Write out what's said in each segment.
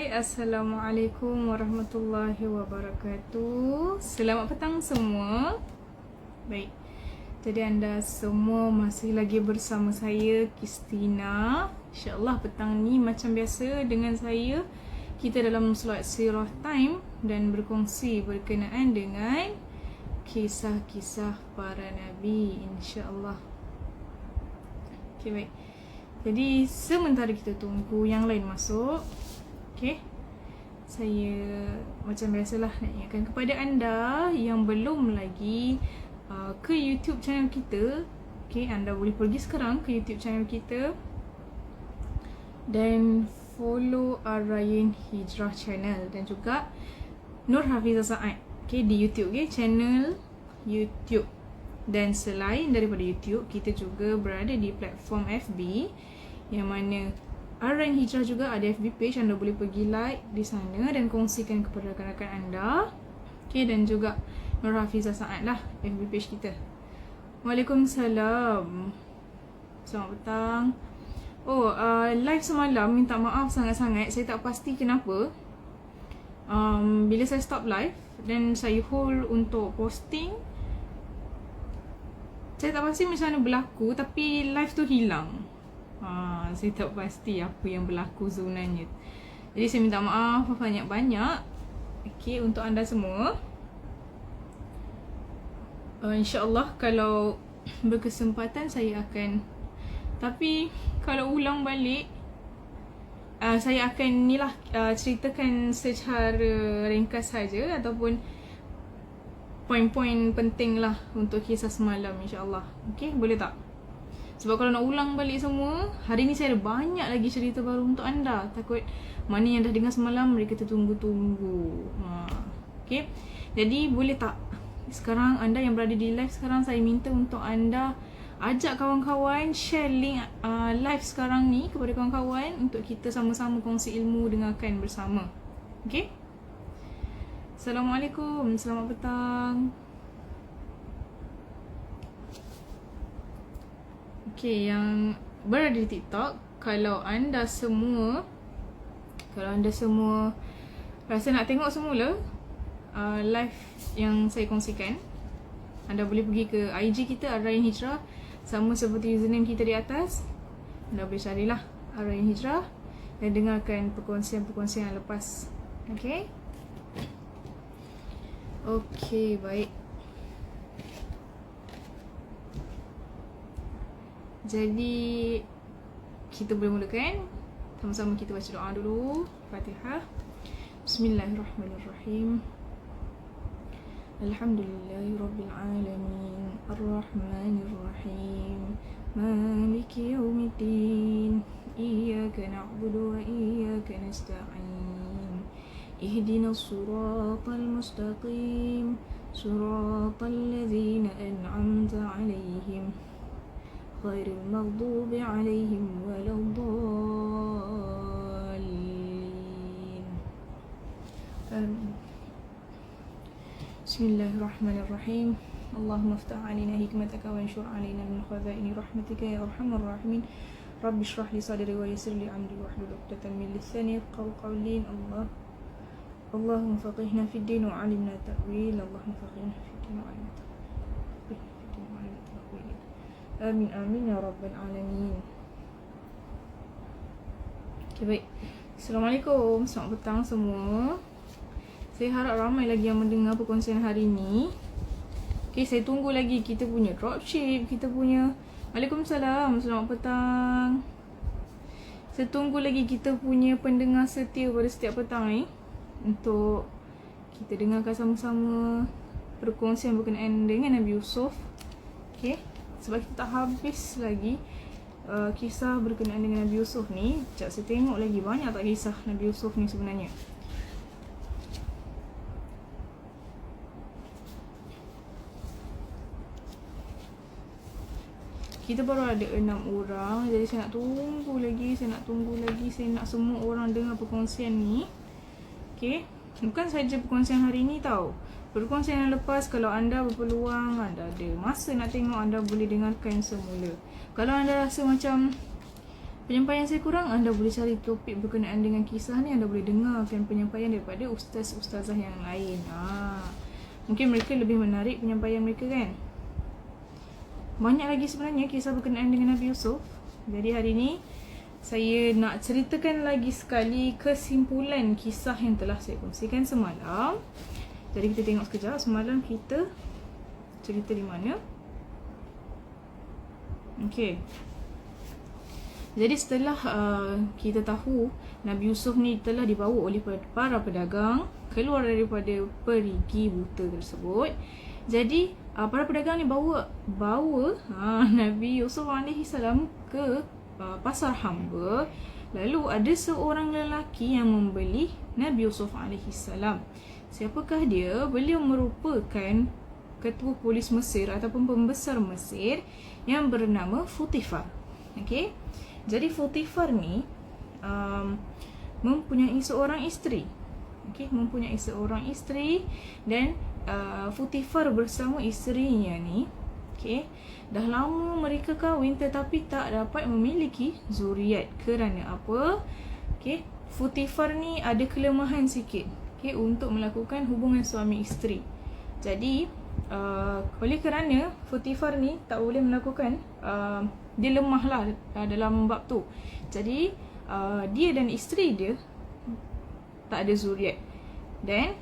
Assalamualaikum warahmatullahi wabarakatuh. Selamat petang semua. Baik, jadi anda semua masih lagi bersama saya, Kristina. InsyaAllah petang ni macam biasa dengan saya, kita dalam solat sirah time dan berkongsi berkenaan dengan kisah-kisah para Nabi, insyaAllah. Okay, baik. Jadi sementara kita tunggu yang lain masuk, okay, saya macam biasalah nak ingatkan kepada anda yang belum lagi ke YouTube channel kita, okay, anda boleh pergi sekarang ke YouTube channel kita dan follow Ar-Rayyan Hijrah channel dan juga Nur Hafizah Saad, okay, di YouTube, okay, channel YouTube. Dan selain daripada YouTube, kita juga berada di platform FB yang mana Ar-Rayyan Hijrah juga ada FB page. Anda boleh pergi like di sana dan kongsikan kepada rakan-rakan anda, okay, dan juga Nur Hafizah Saad lah FB page kita. Waalaikumsalam. Selamat petang. Live semalam minta maaf sangat-sangat, saya tak pasti kenapa. Bila saya stop live dan saya hold untuk posting, saya tak pasti macam mana berlaku, tapi live tu hilang. Saya tak pasti apa yang berlaku sebenarnya. Jadi saya minta maaf banyak-banyak, okay, untuk anda semua. InsyaAllah kalau berkesempatan saya akan, tapi kalau ulang balik, saya akan ceritakan secara ringkas saja ataupun poin-poin penting lah untuk kisah semalam, insyaAllah. Okay, boleh tak? Sebab kalau nak ulang balik semua, hari ni saya ada banyak lagi cerita baru untuk anda. Takut mana yang dah dengar semalam mereka tertunggu-tunggu. Okay, jadi boleh tak sekarang anda yang berada di live sekarang, saya minta untuk anda ajak kawan-kawan, share link live sekarang ni kepada kawan-kawan untuk kita sama-sama kongsi ilmu, dengarkan bersama. Okay, Assalamualaikum, selamat petang. Okay, yang berada di TikTok, kalau anda semua rasa nak tengok semula live yang saya kongsikan, anda boleh pergi ke IG kita Ar-Rayyan Hijrah, sama seperti username kita di atas. Anda boleh carilah Ar-Rayyan Hijrah dan dengarkan perkongsian-perkongsian yang lepas. Okay, baik. Jadi kita boleh mulakan. Sama-sama kita baca doa dulu. Fatihah. Bismillahirrahmanirrahim. Alhamdulillahirabbil alamin. Arrahmanirrahim. Maliki yaumiddin. Iyyaka na'budu wa iyyaka nasta'in. Ihdinas siratal mustaqim. Siratal ladzina an'amta 'alaihim ghairil maghdubi 'alaihim waladdallin. Bismillahirrahmanirrahim. Allahumma iftah 'alaina hikmataka wa anshur 'alaina min khazaini rahmatika ya arhamar rahimin. Rabbi shrah li sadri wa yassir li amri wahlul 'uqdatam min lisani yafqahu qawli. Allahumma faqihna fid din wa 'allimna ta'wil. Allahumma faqihna fid din wa 'allimna ta'wil. Amin amin ya rabbal alamin. Okay, baik. Assalamualaikum, selamat petang semua. Saya harap ramai lagi yang mendengar perkongsian hari ni. Okay, saya tunggu lagi kita punya dropship, kita punya. Waalaikumsalam, selamat petang. Saya tunggu lagi kita punya pendengar setia pada setiap petang ni, untuk kita dengarkan sama-sama perkongsian berkenaan dengan Nabi Yusuf. Okay, sebab kita tak habis lagi kisah berkenaan dengan Nabi Yusuf ni. Sekejap saya tengok lagi banyak tak kisah Nabi Yusuf ni sebenarnya. Kita baru ada 6 orang, jadi saya nak tunggu lagi, saya nak semua orang dengar perkongsian ni. Okay, bukan saja perkongsian hari ni tau, perkongsian yang lepas. Kalau anda berpeluang, anda ada masa nak tengok, anda boleh dengarkan semula. Kalau anda rasa macam penyampaian saya kurang, anda boleh cari topik berkenaan dengan kisah ni. Anda boleh dengarkan penyampaian daripada ustaz-ustazah yang lain. Mungkin mereka lebih menarik penyampaian mereka kan. Banyak lagi sebenarnya kisah berkenaan dengan Nabi Yusuf. Jadi hari ni saya nak ceritakan lagi sekali kesimpulan kisah yang telah saya kongsikan semalam. Jadi kita tengok sekejap semalam kita cerita di mana. Okey. Jadi setelah kita tahu Nabi Yusuf ni telah dibawa oleh para pedagang keluar daripada perigi buta tersebut. Jadi para pedagang ni bawa Nabi Yusuf AS ke pasar hamba. Lalu ada seorang lelaki yang membeli Nabi Yusuf AS. Siapakah dia? Beliau merupakan ketua polis Mesir ataupun pembesar Mesir yang bernama Futifar. Okey. Jadi Futifar ni mempunyai seorang isteri. Okey, mempunyai seorang isteri dan Futifar bersama isterinya ni, okey, dah lama mereka kahwin tetapi tak dapat memiliki zuriat. Kerana apa? Okey, Futifar ni ada kelemahan sikit, okey, untuk melakukan hubungan suami isteri. Jadi oleh kerana Futifar ni tak boleh melakukan, dia lemah lah dalam bab tu. Jadi dia dan isteri dia tak ada zuriat. Dan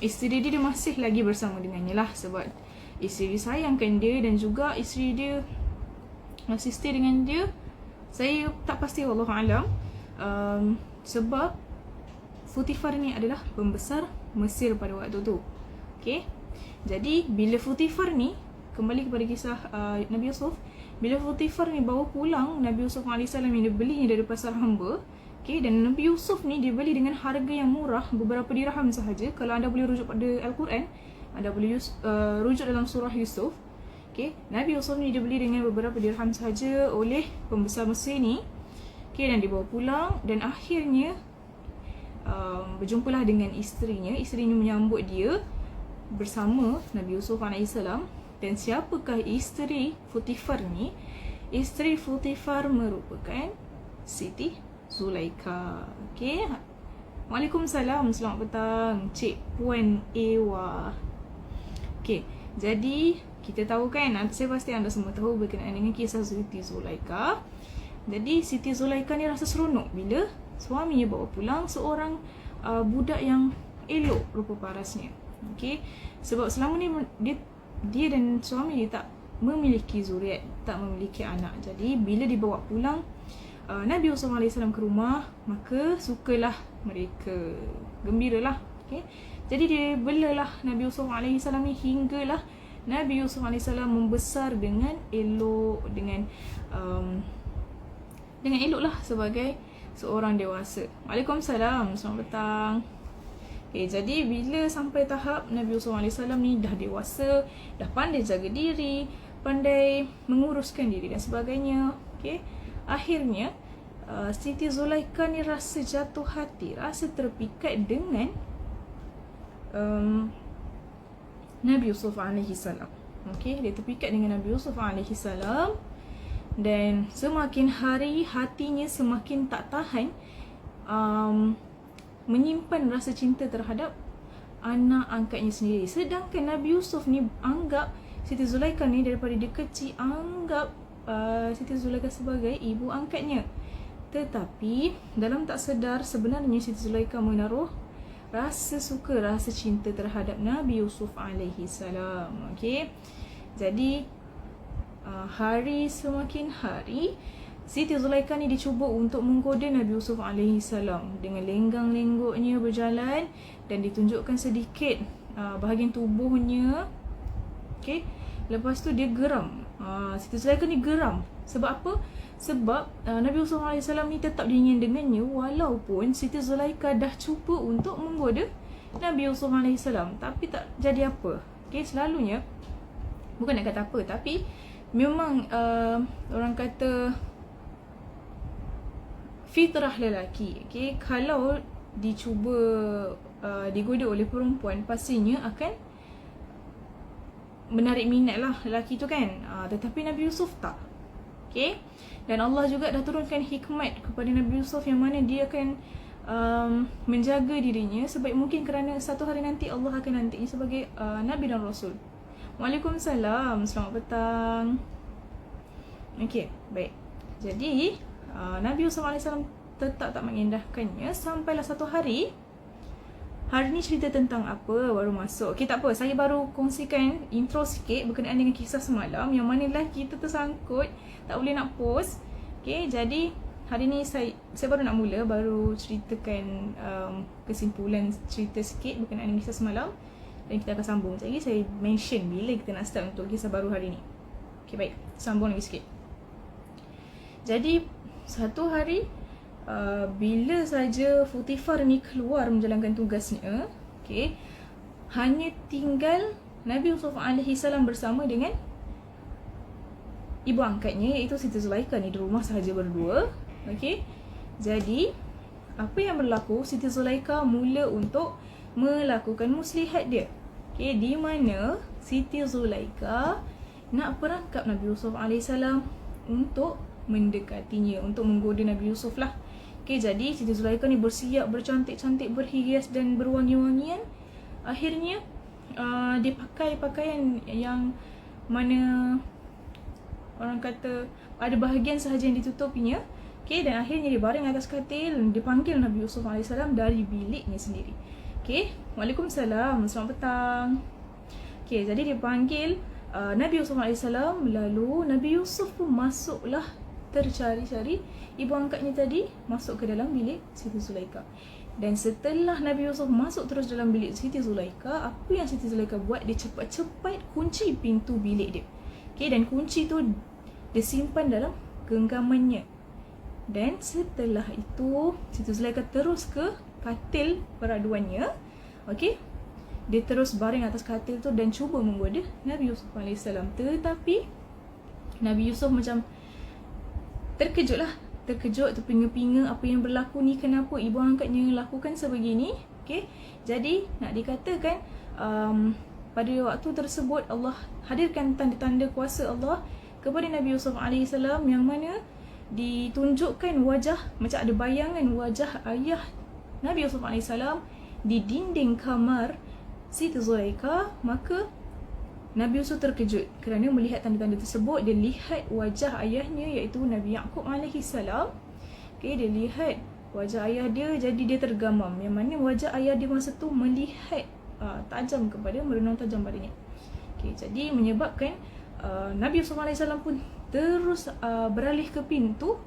isteri dia masih lagi bersama dengannya lah, sebab isteri dia sayangkan dia dan juga isteri dia masih stay dengan dia. Saya tak pasti, wallahualam, sebab Futifar ni adalah pembesar Mesir pada waktu tu. Okay. Jadi bila Futifar ni, kembali kepada kisah Nabi Yusuf, bila Futifar ni bawa pulang Nabi Yusuf AS yang dia belinya dari pasar hamba, okay, dan Nabi Yusuf ni dia beli dengan harga yang murah, beberapa dirham sahaja. Kalau anda boleh rujuk pada Al-Quran, anda boleh rujuk dalam surah Yusuf. Okay, Nabi Yusuf ni dia beli dengan beberapa dirham sahaja oleh pembesar Mesir ni. Okay, dan dibawa pulang dan akhirnya berjumpalah dengan isterinya. Isterinya menyambut dia bersama Nabi Yusuf AS. Dan siapakah isteri Futifar ni? Isteri Futifar merupakan Siti Zulaikha. Okey. Waalaikumsalam. Selamat petang Cik Puan Ewa. Okey. Jadi kita tahu kan, saya pasti anda semua tahu berkenaan dengan kisah Siti Zulaikha. Jadi Siti Zulaikha ni rasa seronok bila suaminya bawa pulang seorang budak yang elok rupa parasnya. Okey. Sebab selama ni dia dan suami dia tak memiliki zuriat, tak memiliki anak. Jadi bila dibawa pulang Nabi Yusuf AS ke rumah, maka sukalah mereka, gembiralah. Okay? Jadi dia belalah Nabi Yusuf AS ni hinggalah Nabi Yusuf AS membesar dengan elok, dengan eloklah sebagai seorang dewasa. Waalaikumsalam. Selamat petang. Okay, jadi bila sampai tahap Nabi Yusuf AS ni dah dewasa, dah pandai jaga diri, pandai menguruskan diri dan sebagainya. Okay, akhirnya Siti Zulaikha ni rasa jatuh hati, rasa terpikat dengan Nabi Yusuf AS. Okay, dia terpikat dengan Nabi Yusuf AS. Dan semakin hari hatinya semakin tak tahan menyimpan rasa cinta terhadap anak angkatnya sendiri. Sedangkan Nabi Yusuf ni anggap Siti Zulaikha ni daripada dia kecil, anggap Siti Zulaikha sebagai ibu angkatnya. Tetapi dalam tak sedar sebenarnya Siti Zulaikha menaruh rasa suka, rasa cinta terhadap Nabi Yusuf AS. Okay. Jadi hari semakin hari Siti Zulaikha ni dicuba untuk menggoda Nabi Yusuf AS dengan lenggang-lenggoknya berjalan dan ditunjukkan sedikit bahagian tubuhnya. Okay. Lepas tu dia geram. Siti Zulaikha ni geram. Sebab apa? Sebab Nabi Yusuf AS ni tetap dingin dengannya walaupun Siti Zulaikha dah cuba untuk menggoda Nabi Yusuf AS, tapi tak jadi apa. Okay. Selalunya, bukan nak kata apa, tapi memang orang kata fitrah lelaki. Okay, kalau dicuba digoda oleh perempuan, pastinya akan menarik minat lah lelaki tu kan. Tetapi Nabi Yusuf tak. Okay. Dan Allah juga dah turunkan hikmat kepada Nabi Yusuf yang mana dia akan menjaga dirinya sebaik mungkin kerana satu hari nanti Allah akan nantinya sebagai Nabi dan Rasul. Waalaikumsalam. Selamat petang. Okay, baik. Jadi Nabi Yusuf AS tetap tak mengindahkannya sampailah satu hari. Hari ni cerita tentang apa baru masuk. Okay, tak apa. Saya baru kongsikan intro sikit berkenaan dengan kisah semalam yang mana live kita tersangkut, tak boleh nak post. Okay, jadi hari ni saya baru nak mula, baru ceritakan kesimpulan cerita sikit berkenaan dengan kisah semalam. Dan kita akan sambung. Sekejap lagi saya mention bila kita nak start untuk kisah baru hari ni. Okay, baik. Sambung lagi sikit. Jadi satu hari bila saja Futifar ni keluar menjalankan tugasnya, okay, hanya tinggal Nabi Yusuf AS bersama dengan ibu angkatnya iaitu Siti Zulaikha ni di rumah sahaja berdua. Okay. Jadi apa yang berlaku, Siti Zulaikha mula untuk melakukan muslihat dia. Okay, di mana Siti Zulaikha nak perangkap Nabi Yusuf AS untuk mendekatinya, untuk menggoda Nabi Yusuf lah. Okay, jadi Siti Zulaikha ni bersiap, bercantik-cantik, berhias dan berwangi-wangian. Akhirnya dia pakai pakaian yang mana orang kata ada bahagian sahaja yang ditutupinya. Okay, dan akhirnya dia baring atas katil, dipanggil Nabi Yusuf AS dari biliknya sendiri. Okay, Waalaikumsalam. Selamat petang. Okay, jadi dia panggil Nabi Yusuf AS, lalu Nabi Yusuf pun masuklah tercari-cari. Ibu angkatnya tadi masuk ke dalam bilik Siti Zulaikha. Dan setelah Nabi Yusuf masuk terus dalam bilik Siti Zulaikha, apa yang Siti Zulaikha buat? Dia cepat-cepat kunci pintu bilik dia. Okay, dan kunci tu dia simpan dalam genggamannya. Dan setelah itu Siti Zulaikha terus ke katil peraduannya. Okay, dia terus baring atas katil tu dan cuba menggoda Nabi Yusuf AS. Tetapi Nabi Yusuf macam terkejut, terpinga-pinga apa yang berlaku ni, kenapa ibu angkatnya lakukan sebegini. Okay, jadi nak dikatakan pada waktu tersebut Allah hadirkan tanda-tanda kuasa Allah kepada Nabi Yusuf AS yang mana ditunjukkan wajah, macam ada bayangan wajah ayah Nabi Yusuf AS di dinding kamar Siti Zulaikha. Maka Nabi Yusuf terkejut kerana melihat tanda-tanda tersebut. Dia lihat wajah ayahnya iaitu Nabi Yaqub AS. Okay, dia lihat wajah ayah dia, jadi dia tergamam. Yang mana wajah ayah dia masa tu melihat tajam kepada, merenung tajam padanya. Okay, jadi menyebabkan Nabi Yusuf AS pun terus beralih ke pintu.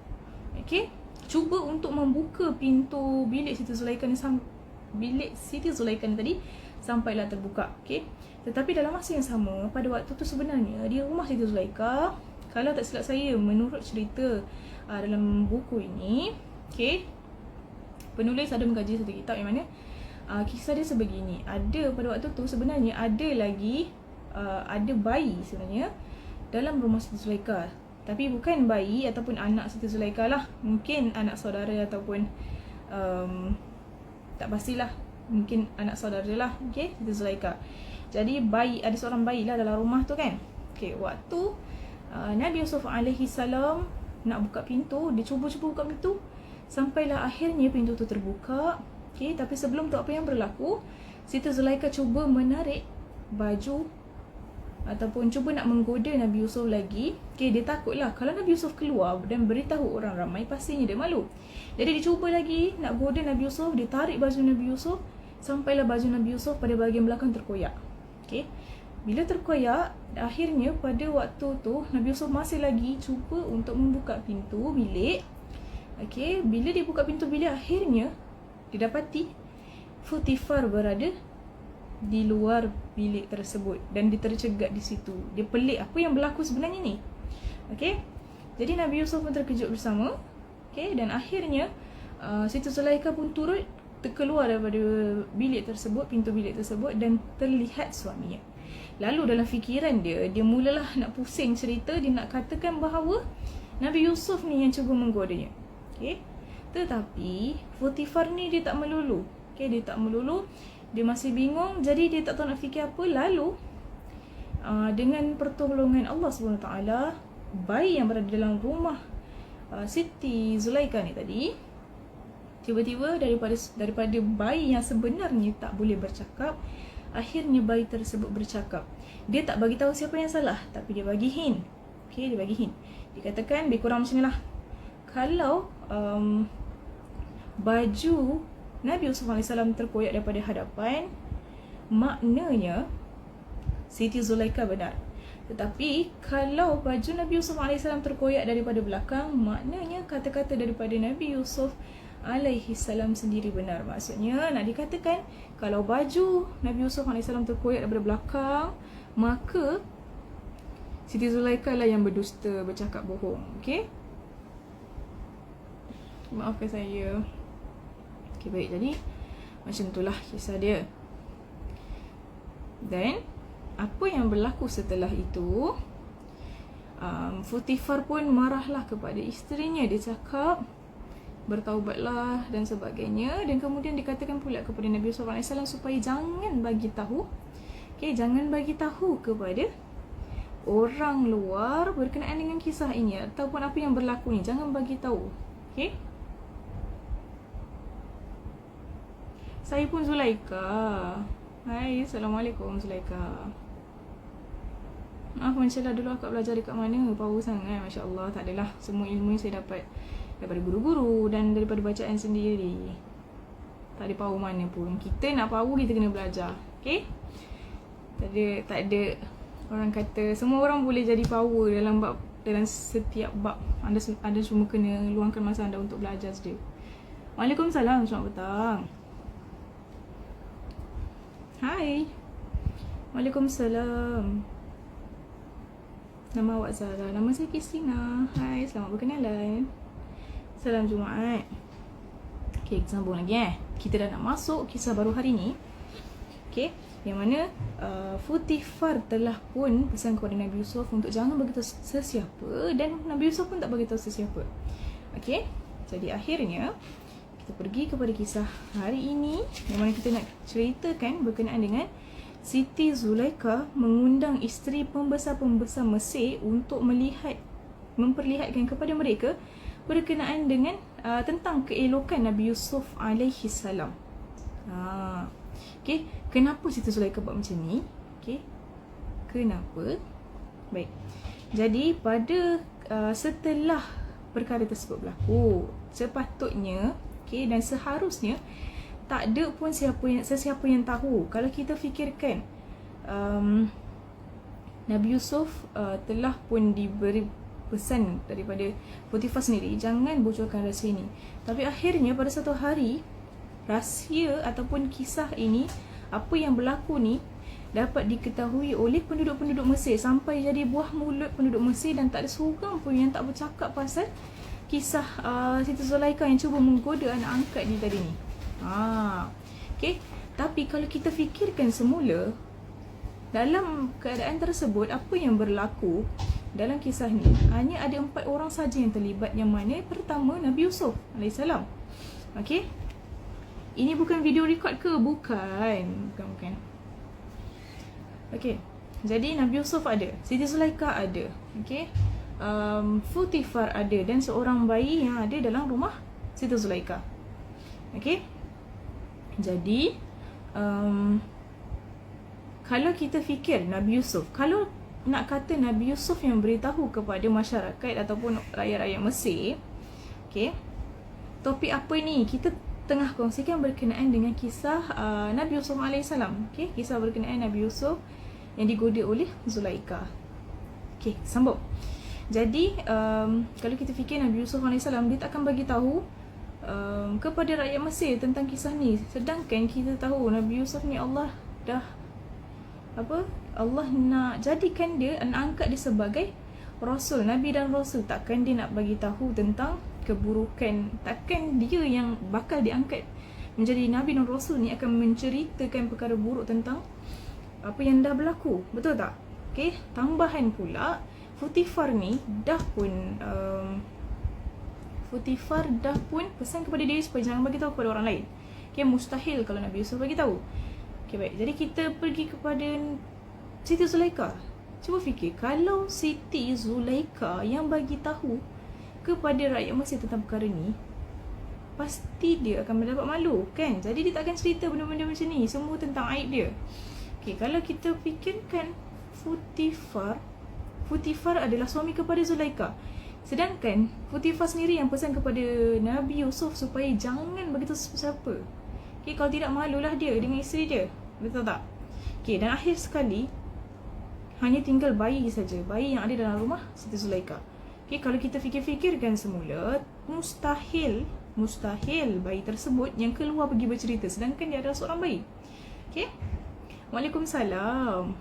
Okay, cuba untuk membuka pintu bilik Siti Zulaikha ni, bilik Siti Zulaikha ni tadi sampailah terbuka. Okay, tetapi dalam masa yang sama, pada waktu tu sebenarnya di rumah Siti Zulaikha, kalau tak silap saya menurut cerita dalam buku ini, okay, penulis ada mengkaji satu kitab yang mana kisah dia sebegini. Ada pada waktu tu sebenarnya ada lagi ada bayi sebenarnya dalam rumah Siti Zulaikha. Tapi bukan bayi ataupun anak Siti Zulaikha lah, mungkin anak saudara ataupun tak pastilah, mungkin anak saudara lah. Okay, Siti Zulaikha. Jadi bayi, ada seorang bayi lah dalam rumah tu kan. Okay, waktu Nabi Yusuf AS nak buka pintu, dia cuba-cuba buka pintu, sampailah akhirnya pintu tu terbuka. Okay, tapi sebelum tu apa yang berlaku, Siti Zulaikha cuba menarik baju ataupun cuba nak menggoda Nabi Yusuf lagi. Okay, dia takutlah kalau Nabi Yusuf keluar dan beritahu orang ramai, pastinya dia malu. Jadi dia cuba lagi nak goda Nabi Yusuf. Dia tarik baju Nabi Yusuf, sampailah baju Nabi Yusuf pada bahagian belakang terkoyak. Okay, bila terkoyak, akhirnya pada waktu tu Nabi Yusuf masih lagi cuba untuk membuka pintu bilik. Okay, bila dia buka pintu bilik, akhirnya didapati Futifar berada di luar bilik tersebut dan dia tercegat di situ. Dia pelik apa yang berlaku sebenarnya ni. Okay, jadi Nabi Yusuf pun terkejut bersama. Okay, dan akhirnya Siti Zulaikha pun turut terkeluar daripada bilik tersebut, pintu bilik tersebut, dan terlihat suaminya. Lalu dalam fikiran dia, dia mulalah nak pusing cerita. Dia nak katakan bahawa Nabi Yusuf ni yang cuba menggodanya. Okay, tetapi Futifar ni dia tak melulu. Okay, dia tak melulu. Dia masih bingung, jadi dia tak tahu nak fikir apa. Lalu dengan pertolongan Allah SWT, bayi yang berada dalam rumah Siti Zulaikha ni tadi, tiba-tiba daripada bayi yang sebenarnya tak boleh bercakap, akhirnya bayi tersebut bercakap. Dia tak bagi tahu siapa yang salah, tapi dia bagi hint. Okey, dia bagi hint. Dia katakan lebih kurang macam ni lah. Kalau baju Nabi Yusuf AS terkoyak daripada hadapan, maknanya Siti Zulaikha benar. Tetapi kalau baju Nabi Yusuf AS terkoyak daripada belakang, maknanya kata-kata daripada Nabi Yusuf AS sendiri benar. Maksudnya nak dikatakan kalau baju Nabi Yusuf AS terkoyak daripada belakang, maka Siti Zulaikha lah yang berdusta, bercakap bohong. Okey? Maafkan saya. Okey, baik. Jadi macam itulah kisah dia. Dan apa yang berlaku setelah itu, Futifar pun marahlah kepada isterinya. Dia cakap bertaubatlah dan sebagainya. Dan kemudian dikatakan pula kepada Nabi Yusuf AS supaya jangan bagi tahu, jangan bagi tahu kepada orang luar berkenaan dengan kisah ini ataupun apa yang berlaku ni. Jangan bagi tahu. Okey? Saya pun Zulaikha. Hai, Assalamualaikum Zulaikha. Maaf Masya Allah, dulu akak belajar dekat mana? Power sangat, Masya Allah. Tak adalah, semua ilmu yang saya dapat daripada guru-guru dan daripada bacaan sendiri. Tak ada power mana pun. Kita nak power, kita kena belajar. Okay? Tak ada orang kata semua orang boleh jadi power dalam setiap bab. Anda cuma kena luangkan masa anda untuk belajar saja. Waalaikumsalam, selamat petang. Hai. Waalaikumsalam. Nama awak Zara. Nama saya Kristina. Hai, selamat berkenalan. Salam Jumaat. Okay, kita sambung lagi Kita dah nak masuk kisah baru hari ni. Okay, yang mana Futifar telah pun pesan kepada Nabi Yusuf untuk jangan beritahu sesiapa, dan Nabi Yusuf pun tak beritahu sesiapa. Okay, jadi akhirnya kita pergi kepada kisah hari ini, yang mana kita nak ceritakan berkenaan dengan Siti Zulaikha mengundang isteri pembesar-pembesar Mesir untuk memperlihatkan kepada mereka berkenaan dengan tentang keelokan Nabi Yusuf alaihi salam. Okay, kenapa Siti Zulaikha buat macam ni? Okay, kenapa? Baik. Jadi pada setelah perkara tersebut berlaku, sepatutnya dan seharusnya tak ada pun sesiapa yang tahu. Kalau kita fikirkan, Nabi Yusuf telah pun diberi pesan daripada Potifar sendiri, jangan bocorkan rahsia ini. Tapi akhirnya pada satu hari, rahsia ataupun kisah ini, apa yang berlaku ni, dapat diketahui oleh penduduk-penduduk Mesir, sampai jadi buah mulut penduduk Mesir, dan tak ada seorang pun yang tak bercakap pasal kisah Siti Zulaikha yang cuba menggoda anak angkat dia tadi ni. Okay. Tapi kalau kita fikirkan semula, dalam keadaan tersebut, apa yang berlaku dalam kisah ni, hanya ada 4 orang saja yang terlibat. Yang mana pertama, Nabi Yusuf AS. Okay. Ini bukan video record ke? Bukan. Okay. Jadi Nabi Yusuf ada, Siti Zulaikha ada, okay, Futifar ada, dan seorang bayi yang ada dalam rumah Siti Zulaikha. Okay. Jadi kalau kita fikir Nabi Yusuf, kalau nak kata Nabi Yusuf yang beritahu kepada masyarakat ataupun rakyat-rakyat Mesir, okay, topik apa ni? Kita tengah kongsikan berkenaan dengan kisah Nabi Yusuf AS. Okay, kisah berkenaan Nabi Yusuf yang digoda oleh Zulaikha. Okay, sambung. Jadi kalau kita fikir Nabi Yusuf AS, dia tak akan bagi tahu kepada rakyat Mesir tentang kisah ni. Sedangkan kita tahu Nabi Yusuf ni Allah nak jadikan dia, nak angkat dia sebagai Rasul, Nabi dan Rasul. Takkan dia nak bagi tahu tentang keburukan. Takkan dia yang bakal diangkat menjadi Nabi dan Rasul ni akan menceritakan perkara buruk tentang apa yang dah berlaku. Betul tak? Okay, tambahan pula, Futifar ni dah pesan kepada dia supaya jangan bagi tahu kepada orang lain. Okay, mustahil kalau Nabi Yusuf bagi tahu. Okay, baik. Jadi kita pergi kepada Siti Zulaikha. Cuba fikir, kalau Siti Zulaikha yang bagi tahu kepada rakyat Mesir tentang perkara ni, pasti dia akan mendapat malu kan. Jadi dia tak akan cerita benda-benda macam ni, semua tentang aib dia. Okay, kalau kita fikirkan Futifar adalah suami kepada Zulaikha, sedangkan Futifar sendiri yang pesan kepada Nabi Yusuf supaya jangan begitu siapa-siapa. Okay, kalau tidak, malulah dia dengan isteri dia. Betul tak? Okay, dan akhir sekali hanya tinggal bayi saja, bayi yang ada dalam rumah Siti Zulaikha. Okay, kalau kita fikir-fikirkan semula, mustahil bayi tersebut yang keluar pergi bercerita sedangkan dia adalah seorang bayi. Okay. Waalaikumsalam.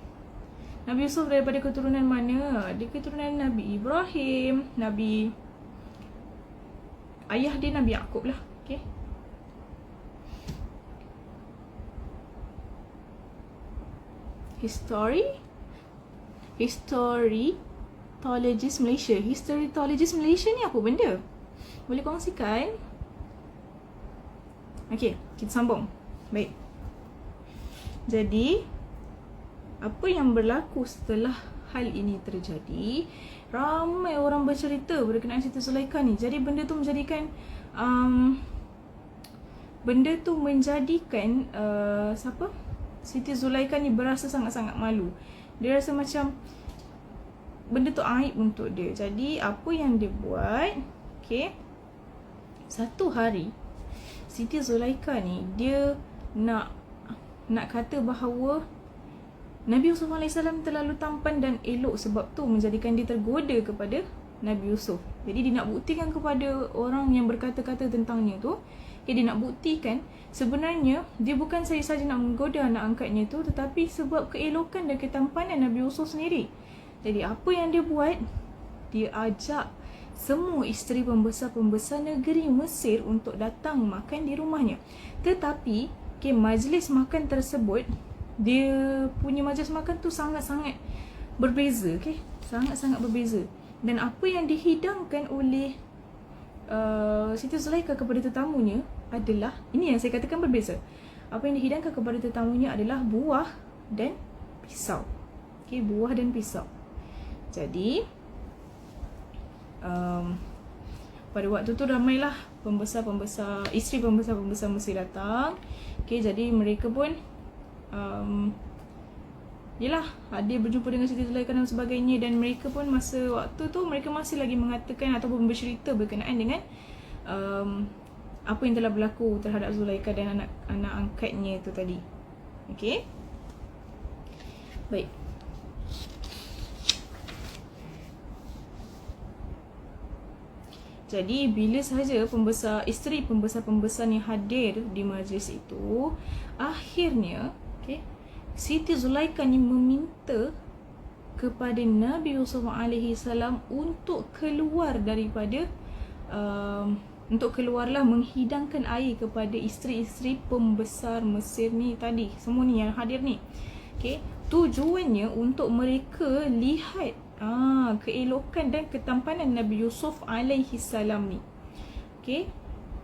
Nabi Yusuf daripada keturunan mana? Dia keturunan Nabi Ibrahim, ayah dia Nabi Yaqub lah. Okay. Historytologist Malaysia ni apa benda? Boleh kongsikan? Okay, kita sambung. Baik. Jadi, apa yang berlaku setelah hal ini terjadi? Ramai orang bercerita berkenaan Siti Zulaikha ni. Jadi benda tu menjadikan siapa? Siti Zulaikha ni berasa sangat-sangat malu. Dia rasa macam benda tu aib untuk dia. Jadi apa yang dia buat, okay, satu hari Siti Zulaikha ni dia nak kata bahawa Nabi Yusuf AS terlalu tampan dan elok, sebab tu menjadikan dia tergoda kepada Nabi Yusuf. Jadi dia nak buktikan kepada orang yang berkata-kata tentangnya tu, dia nak buktikan sebenarnya dia bukan saja nak menggoda anak angkatnya tu, tetapi sebab keelokan dan ketampanan Nabi Yusuf sendiri. Jadi apa yang dia buat? Dia ajak semua isteri pembesar-pembesar negeri Mesir untuk datang makan di rumahnya. Tetapi majlis makan tersebut, dia punya majlis makan tu sangat-sangat berbeza. Sangat-sangat berbeza. Dan apa yang dihidangkan oleh Siti Zulaikha kepada tetamunya adalah, ini yang saya katakan berbeza. Apa yang dihidangkan kepada tetamunya adalah buah dan pisau. Buah dan pisau. Jadi pada waktu tu ramailah pembesar-pembesar, isteri pembesar-pembesar Mesir datang. Jadi mereka pun dia berjumpa dengan Siti Zulaikha dan sebagainya, dan mereka pun masa waktu tu mereka masih lagi mengatakan ataupun bercerita berkenaan dengan apa yang telah berlaku terhadap Zulaikha dan anak angkatnya tu tadi. Okey. Baik. Jadi bila sahaja isteri pembesar-pembesar ni hadir di majlis itu, akhirnya Siti Zulaikha ni meminta kepada Nabi Yusuf AS untuk keluar daripada untuk keluarlah menghidangkan air kepada isteri-isteri pembesar Mesir ni tadi, semua ni yang hadir ni. Tujuannya untuk mereka lihat keelokan dan ketampanan Nabi Yusuf AS ni.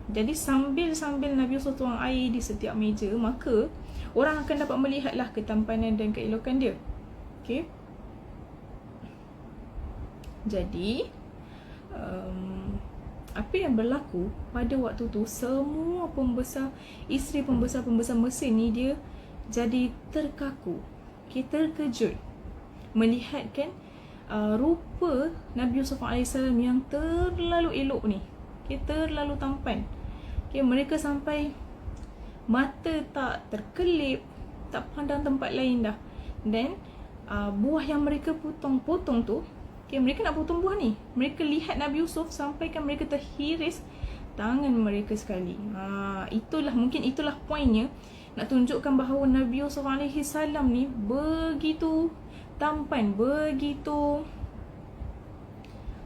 Jadi sambil Nabi Yusuf tuang air di setiap meja, maka orang akan dapat melihatlah ketampanan dan keelokan dia. Jadi apa yang berlaku pada waktu tu, semua isteri pembesar-pembesar Mesir ni dia jadi terkaku, terkejut melihatkan rupa Nabi Yusuf AS yang terlalu elok ni, terlalu tampan. Mereka sampai mata tak terkelip, tak pandang tempat lain dah. Dan buah yang mereka potong-potong tu, mereka nak potong buah ni, mereka lihat Nabi Yusuf sampaikan mereka terhiris tangan mereka sekali. Itulah poinnya, nak tunjukkan bahawa Nabi Yusuf AS ni begitu tampan, begitu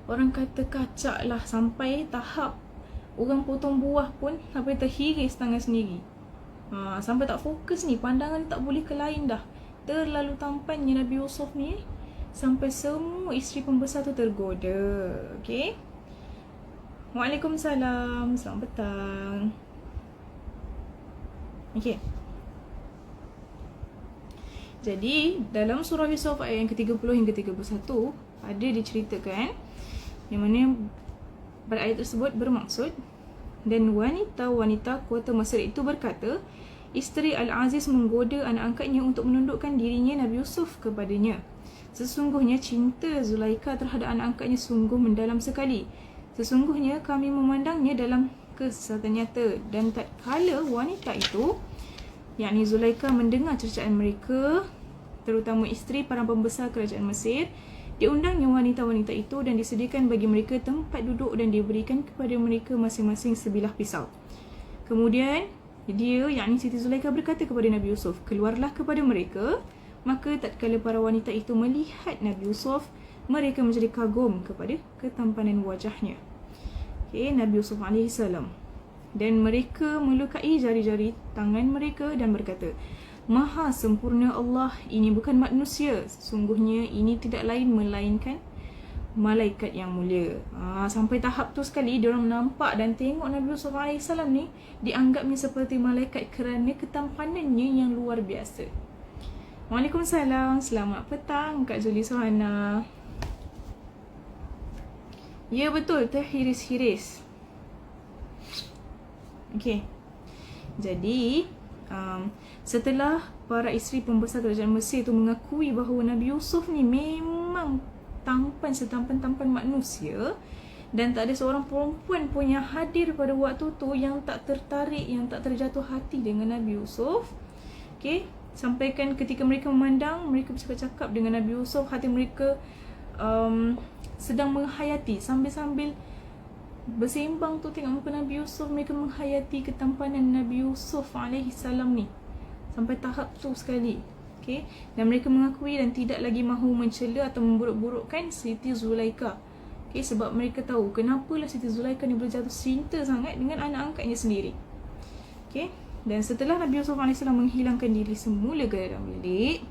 orang kata kacak lah, sampai tahap orang potong buah pun sampai terhiris tangan sendiri. Sampai tak fokus ni, pandangan tak boleh ke lain dah. Terlalu tampannya Nabi Yusuf ni, sampai semua isteri pembesar tu tergoda. Waalaikumsalam. Selamat petang. Jadi dalam surah Yusuf ayat yang ke-30 hingga 31 ada diceritakan yang mana pada ayat tersebut bermaksud, dan wanita-wanita kuasa Mesir itu berkata, isteri Al-Aziz menggoda anak angkatnya untuk menundukkan dirinya Nabi Yusuf kepadanya. Sesungguhnya cinta Zulaikha terhadap anak angkatnya sungguh mendalam sekali. Sesungguhnya kami memandangnya dalam kesesatan nyata. Dan tak kala wanita itu, yakni Zulaikha, mendengar cercaan mereka, terutama isteri para pembesar kerajaan Mesir, diundangnya wanita-wanita itu dan disediakan bagi mereka tempat duduk dan diberikan kepada mereka masing-masing sebilah pisau. Kemudian dia, yakni Siti Zulaikha, berkata kepada Nabi Yusuf, keluarlah kepada mereka. Maka tatkala para wanita itu melihat Nabi Yusuf, mereka menjadi kagum kepada ketampanan wajahnya. Nabi Yusuf AS. Dan mereka melukai jari-jari tangan mereka dan berkata, Maha sempurna Allah, ini bukan manusia. Sesungguhnya ini tidak lain melainkan malaikat yang mulia. Sampai tahap tu sekali diorang nampak dan tengok Nabi Yusuf AS ni dianggapnya seperti malaikat kerana ketampanannya yang luar biasa. Waalaikumsalam. Selamat petang Kak Zuli Sohana. Ya betul, teh hiris-hiris. Okey. Jadi setelah para isteri pembesar kerajaan Mesir itu mengakui bahawa Nabi Yusuf ni memang tampan setampan-tampan manusia, dan tak ada seorang perempuan pun yang hadir pada waktu tu yang tak tertarik, yang tak terjatuh hati dengan Nabi Yusuf. Okey, sampaikan ketika mereka memandang, mereka bercakap-cakap dengan Nabi Yusuf, hati mereka sedang menghayati, sambil-sambil bersembang tu tengok muka Nabi Yusuf, mereka menghayati ketampanan Nabi Yusuf AS ni sampai tahap tu sekali. Okay? Dan mereka mengakui dan tidak lagi mahu mencela atau memburuk-burukkan Siti Zulaikha. Okay? Sebab mereka tahu kenapalah Siti Zulaikha ni berjatuh cinta sangat dengan anak angkatnya sendiri. Okay? Dan setelah Nabi Yusuf AS menghilangkan diri semula ke dalam bilik,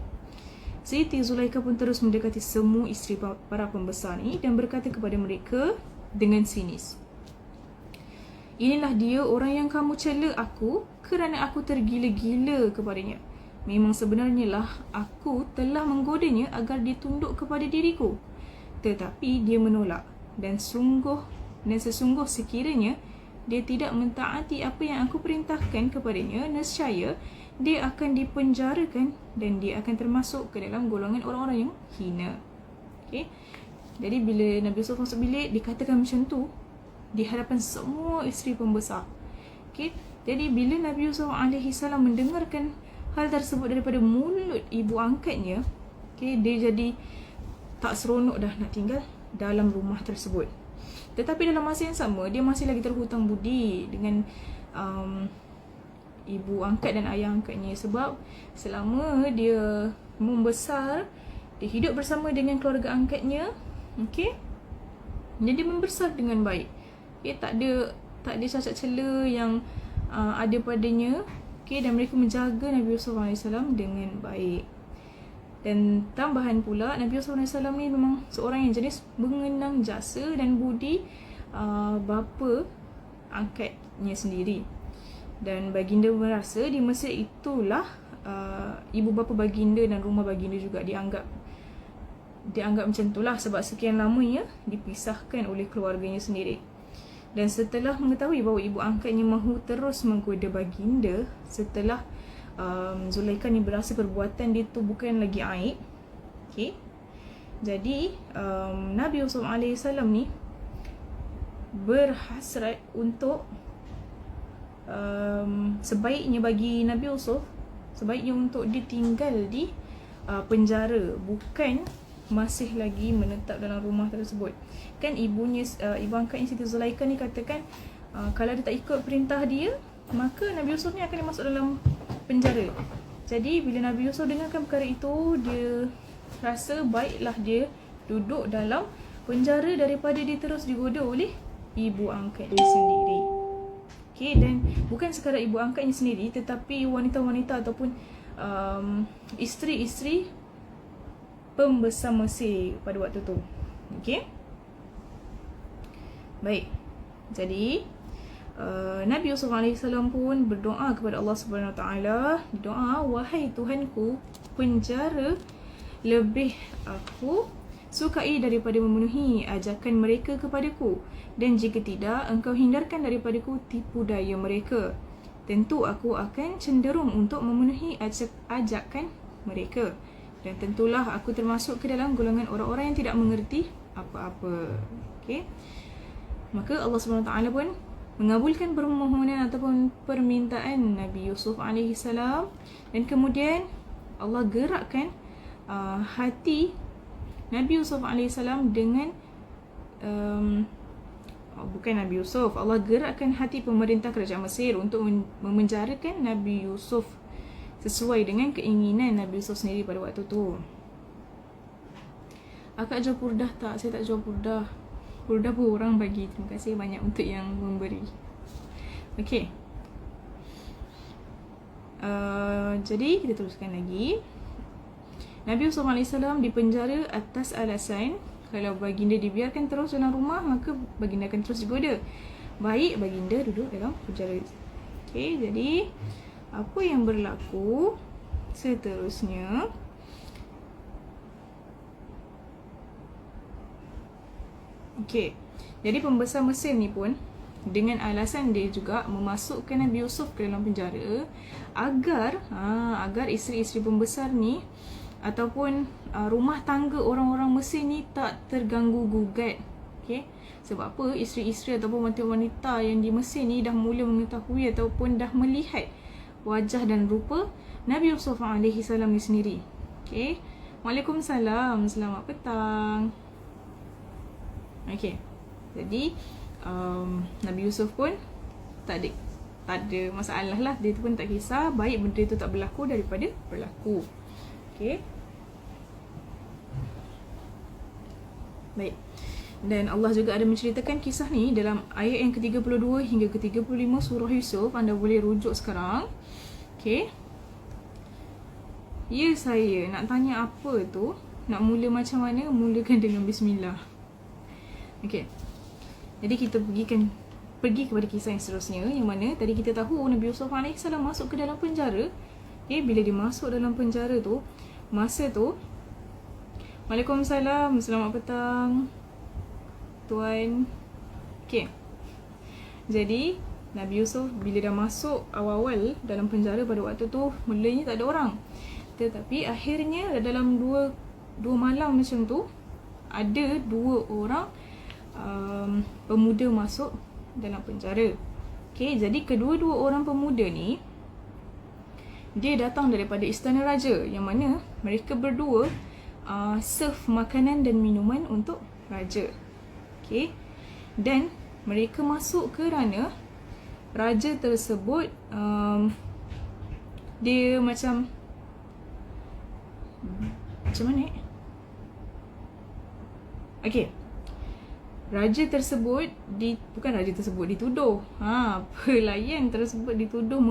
Siti Zulaikha pun terus mendekati semua isteri para pembesar ni dan berkata kepada mereka dengan sinis, inilah dia orang yang kamu cela aku kerana aku tergila-gila kepadanya. Memang sebenarnya lah aku telah menggodanya agar dia tunduk kepada diriku. Tetapi dia menolak, dan sesungguh sekiranya dia tidak mentaati apa yang aku perintahkan kepadanya, nescaya dia akan dipenjarakan dan dia akan termasuk ke dalam golongan orang-orang yang hina. Okay? Jadi bila Nabi Yusuf masuk bilik, dikatakan macam tu di hadapan semua isteri pembesar. Okay? Jadi bila Nabi Yusuf AS mendengarkan hal tersebut daripada mulut ibu angkatnya, okay, dia jadi tak seronok dah nak tinggal dalam rumah tersebut. Tetapi dalam masa yang sama, dia masih lagi terhutang budi dengan ibu angkat dan ayah angkatnya, sebab selama dia membesar, dia hidup bersama dengan keluarga angkatnya, okey, jadi membesar dengan baik. Okay, tak ada cacat cela yang ada padanya. Okay, dan mereka menjaga Nabi Yusuf AS dengan baik. Dan tambahan pula, Nabi Yusuf AS ni memang seorang yang jenis mengenang jasa dan budi bapa angkatnya sendiri. Dan baginda merasa di Mesir itulah ibu bapa baginda dan rumah baginda juga dianggap macam itulah, sebab sekian lamanya dipisahkan oleh keluarganya sendiri. Dan setelah mengetahui bahawa ibu angkatnya mahu terus menggoda baginda, setelah Zulaikha ni berasa perbuatan dia tu bukan lagi aib, okay, jadi Nabi Yusuf AS ni berhasrat untuk sebaiknya bagi Nabi Yusuf, sebaiknya untuk dia tinggal di penjara, bukan masih lagi menetap dalam rumah tersebut. Kan ibu angkatnya Siti Zulaikha ni katakan kalau dia tak ikut perintah dia, maka Nabi Yusuf ni akan dimasuk dalam penjara. Jadi bila Nabi Yusuf dengarkan perkara itu, dia rasa baiklah dia duduk dalam penjara daripada dia terus digoda oleh ibu angkatnya sendiri. Okay, dan bukan sekadar ibu angkatnya sendiri, tetapi wanita-wanita ataupun isteri-isteri pembesar Mesir pada waktu tu. Okay, baik. Jadi Nabi Yusuf AS pun berdoa kepada Allah Subhanahu Wa Taala. Doa, wahai Tuhanku, penjara lebih aku sukai daripada memenuhi ajakan mereka kepadaku, dan jika tidak, engkau hindarkan daripadaku tipu daya mereka. Tentu aku akan cenderung untuk memenuhi ajakan mereka, dan tentulah aku termasuk ke dalam golongan orang-orang yang tidak mengerti apa-apa. Okay? Maka Allah SWT pun mengabulkan permohonan ataupun permintaan Nabi Yusuf AS, dan kemudian Allah gerakkan hati Nabi Yusuf AS dengan bukan Nabi Yusuf, Allah gerakkan hati pemerintah kerajaan Mesir untuk memenjarakan Nabi Yusuf sesuai dengan keinginan Nabi Yusuf sendiri pada waktu tu. Akak jual purdah tak? Saya tak jual purdah. Purdah pun orang bagi. Terima kasih banyak untuk yang memberi. Okay. Jadi kita teruskan lagi. Nabi Yusuf AS dipenjara atas alasan kalau baginda dibiarkan terus dalam rumah, maka baginda akan terus digoda. Baik baginda duduk dalam penjara. Okay, jadi apa yang berlaku seterusnya? Okay, jadi pembesar Mesir ni pun dengan alasan dia juga memasukkan Nabi Yusuf ke dalam penjara agar isteri-isteri pembesar ni ataupun rumah tangga orang-orang Mesir ni tak terganggu gugat. Okay? Sebab apa? Isteri-isteri ataupun wanita-wanita yang di Mesir ni dah mula mengetahui ataupun dah melihat wajah dan rupa Nabi Yusuf AS ni sendiri. Okay? Waalaikumsalam. Selamat petang. Okay. Jadi Nabi Yusuf pun tak ada masalah lah. Dia tu pun tak kisah baik benda tu tak berlaku daripada berlaku. Okay. Baik. Dan Allah juga ada menceritakan kisah ni dalam ayat yang ke-32 hingga ke-35 surah Yusuf. Anda boleh rujuk sekarang. Okay. Ya, saya nak tanya apa tu. Nak mula macam mana? Mulakan dengan bismillah. Okay. Jadi kita pergi kepada kisah yang seterusnya, yang mana tadi kita tahu Nabi Yusuf AS masuk ke dalam penjara. Okay. Bila dia masuk dalam penjara tu, masa tu, Waalaikumsalam, selamat petang Tuan. Okay. Jadi Nabi Yusuf bila dah masuk awal-awal dalam penjara pada waktu tu, mulanya tak ada orang. Tetapi akhirnya dalam dua malam macam tu, ada 2 orang pemuda masuk dalam penjara. Okay, jadi kedua-dua orang pemuda ni dia datang daripada istana raja, yang mana mereka berdua serve makanan dan minuman untuk raja. Okay. Dan mereka masuk kerana raja tersebut dia macam mana? Okay. Dituduh. Pelayan tersebut dituduh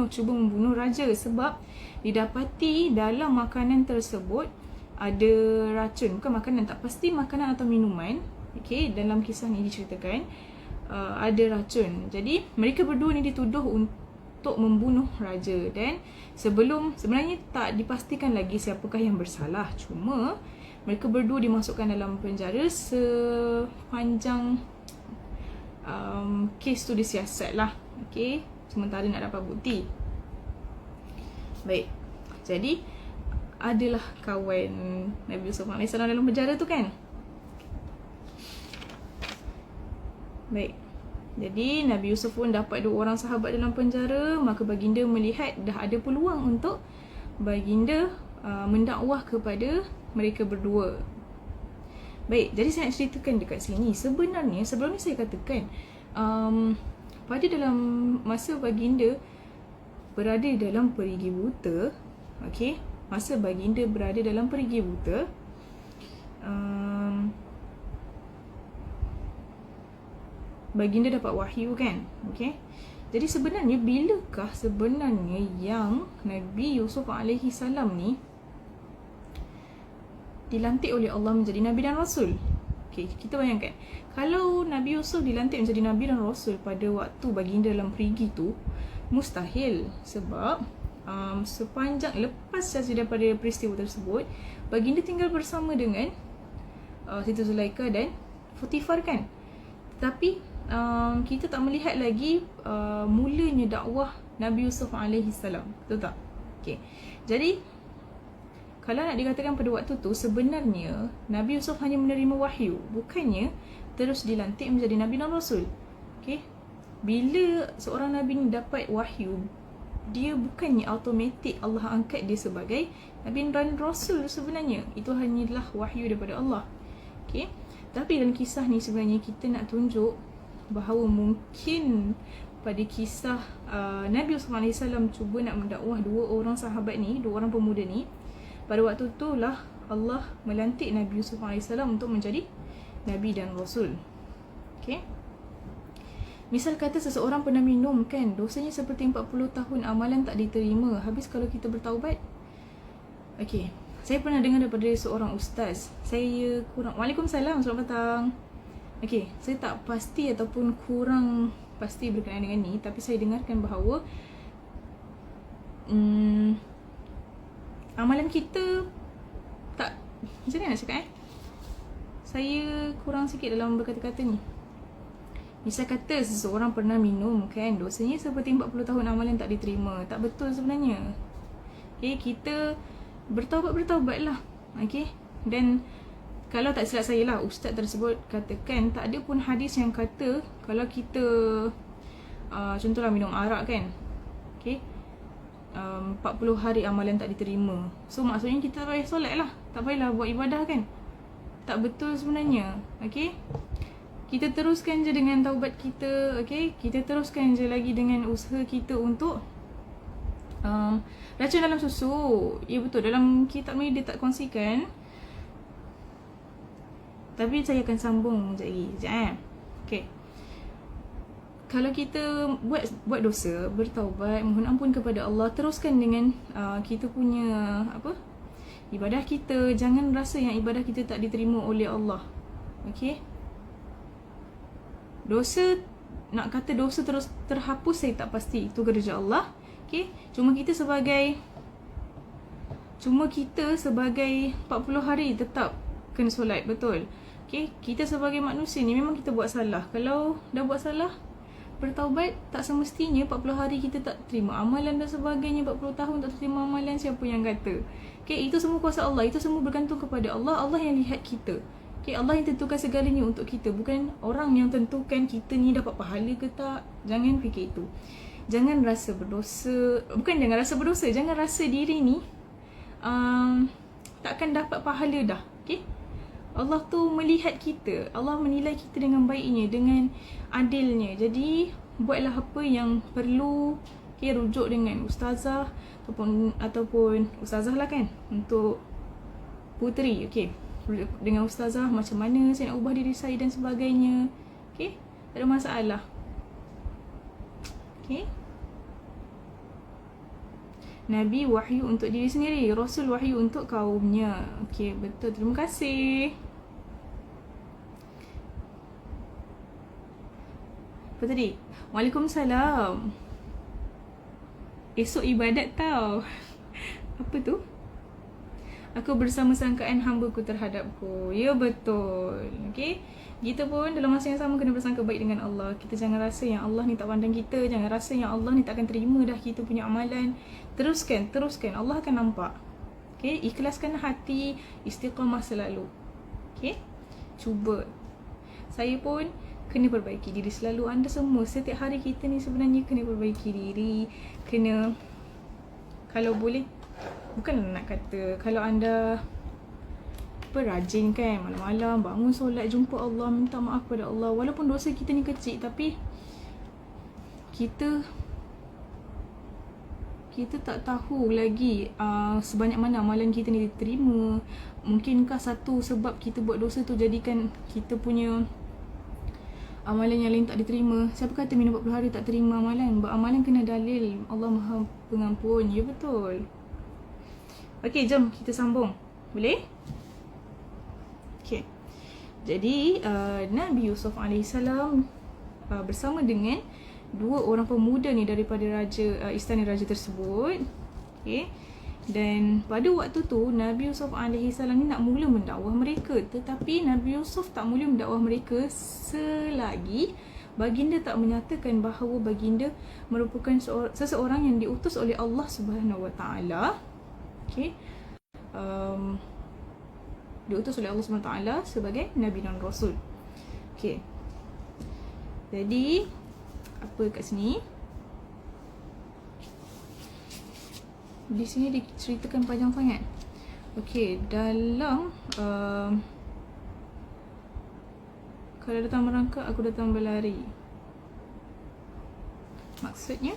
cuba membunuh raja sebab didapati dalam makanan tersebut ada racun. Bukan makanan, tak pasti makanan atau minuman. Okay, dalam kisah ni diceritakan ada racun. Jadi mereka berdua ni dituduh untuk membunuh raja, dan sebenarnya tak dipastikan lagi siapakah yang bersalah. Cuma mereka berdua dimasukkan dalam penjara sepanjang kes tu disiasat lah. Okay, sementara nak dapat bukti. Baik, jadi adalah kawan Nabi Yusuf AS dalam penjara tu kan. Baik, jadi Nabi Yusuf pun dapat 2 orang sahabat dalam penjara. Maka baginda melihat dah ada peluang untuk baginda mendakwah kepada mereka berdua. Baik, jadi saya nak ceritakan dekat sini. Sebenarnya sebelum ni saya katakan pada dalam masa baginda berada dalam perigi buta, okay, masa baginda berada dalam perigi buta, baginda dapat wahyu kan. Okay. Jadi sebenarnya bilakah sebenarnya yang Nabi Yusuf AS ni dilantik oleh Allah menjadi Nabi dan Rasul? Okay, kita bayangkan kalau Nabi Yusuf dilantik menjadi Nabi dan Rasul pada waktu baginda dalam perigi tu, mustahil. Sebab sepanjang lepas saja daripada peristiwa tersebut, baginda tinggal bersama dengan Siti Zulaikha dan Potifar kan. Tetapi kita tak melihat lagi mulanya dakwah Nabi Yusuf alaihissalam. Betul tak? Okay. Jadi kalau nak dikatakan pada waktu tu, sebenarnya Nabi Yusuf hanya menerima wahyu, bukannya terus dilantik menjadi Nabi dan Rasul. Okay. Bila seorang Nabi ni dapat wahyu, dia bukannya automatik Allah angkat dia sebagai Nabi dan Rasul sebenarnya. Itu hanyalah wahyu daripada Allah. Okay. Tapi dalam kisah ni sebenarnya kita nak tunjuk bahawa mungkin pada kisah Nabi Yusuf AS cuba nak mendakwah dua orang sahabat ni, dua orang pemuda ni. Pada waktu itulah Allah melantik Nabi Yusuf AS untuk menjadi Nabi dan Rasul. Okay. Misal kata seseorang pernah minum kan, dosanya seperti 40 tahun amalan tak diterima. Habis kalau kita bertaubat. Okay. Saya pernah dengar daripada seorang ustaz. Saya kurang... Waalaikumsalam, selamat petang. Okay, saya tak pasti ataupun kurang pasti berkenaan dengan ni, tapi saya dengarkan bahawa amalan kita tak... Macam mana nak cakap Saya kurang sikit dalam berkata-kata ni. Misal kata seseorang pernah minum kan, dosanya seperti 40 tahun amalan tak diterima. Tak betul sebenarnya. Okay, kita bertaubat-bertaubatlah. Okay. Dan kalau tak silap saya lah, ustaz tersebut katakan tak ada pun hadis yang kata kalau kita contohlah minum arak kan, okay, 40 hari amalan tak diterima. So maksudnya kita tak payah solat lah, tak payahlah buat ibadah kan. Tak betul sebenarnya. Okay. Kita teruskan je dengan taubat kita. Okay. Kita teruskan je lagi dengan usaha kita untuk racun dalam susu. Ya betul, dalam kitab ni dia tak kongsikan, tapi saya akan sambung sekejap lagi. Sekejap Okay. Kalau kita buat dosa, bertaubat, mohon ampun kepada Allah, teruskan dengan kita punya ibadah kita. Jangan rasa yang ibadah kita tak diterima oleh Allah. Okay. Dosa, nak kata dosa terus terhapus, saya tak pasti. Itu kerja Allah. Okay. Cuma kita sebagai 40 hari tetap kena solat. Betul. Okay. Kita sebagai manusia ni memang kita buat salah. Kalau dah buat salah, bertaubat, tak semestinya 40 hari kita tak terima amalan dan sebagainya. 40 tahun tak terima amalan, siapa yang kata? Okay. Itu semua kuasa Allah. Itu semua bergantung kepada Allah. Allah yang lihat kita. Okay. Allah yang tentukan segalanya untuk kita. Bukan orang yang tentukan kita ni dapat pahala ke tak. Jangan fikir itu. Jangan rasa berdosa. Bukan jangan rasa berdosa, jangan rasa diri ni takkan dapat pahala dah. Okay. Allah tu melihat kita. Allah menilai kita dengan baiknya, dengan adilnya. Jadi buatlah apa yang perlu. Okay, rujuk dengan ustazah ataupun ustazah lah kan, untuk puteri. Okay, rujuk dengan ustazah macam mana saya nak ubah diri saya dan sebagainya. Okay, tak ada masalah. Okay. Nabi wahyu untuk diri sendiri, Rasul wahyu untuk kaumnya. Okey, betul. Terima kasih. Apa tadi? Waalaikumsalam. Esok ibadat tau. Apa tu? Aku bersama sangkaan hamba-Ku terhadapku. Ya, betul. Okey. Kita pun dalam masa yang sama kena bersangka baik dengan Allah. Kita jangan rasa yang Allah ni tak pandang kita. Jangan rasa yang Allah ni tak akan terima dah kita punya amalan. Teruskan. Allah akan nampak. Okay, ikhlaskan hati, istiqamah selalu. Okay, cuba. Saya pun kena perbaiki diri selalu. Anda semua, setiap hari kita ni sebenarnya kena perbaiki diri. Kena, kalau boleh, bukan nak kata, kalau anda rajin kan, malam-malam bangun solat, jumpa Allah, minta maaf kepada Allah. Walaupun dosa kita ni kecil, tapi kita tak tahu lagi sebanyak mana amalan kita ni diterima. Mungkinkah satu sebab kita buat dosa tu jadikan kita punya amalan yang lain tak diterima. Siapa kata minum 40 hari tak terima amalan? Amalan kena dalil. Allah Maha Pengampun. Ya, betul. Okey, jom kita sambung. Boleh? Okay. Jadi Nabi Yusuf AS bersama dengan dua orang pemuda ni daripada istana raja tersebut. Okay. Dan pada waktu tu Nabi Yusuf alaihissalam ni nak mula mendakwah mereka, tetapi Nabi Yusuf tak mula mendakwah mereka selagi baginda tak menyatakan bahawa baginda merupakan seseorang yang diutus oleh Allah Subhanahu Wa Taala. Okey. Diutus oleh Allah Subhanahu Wa Taala sebagai nabi dan rasul. Okey. Jadi apa kat sini? Di sini diceritakan panjang sangat. Okey, dalam kalau datang merangkak, aku datang berlari. Maksudnya,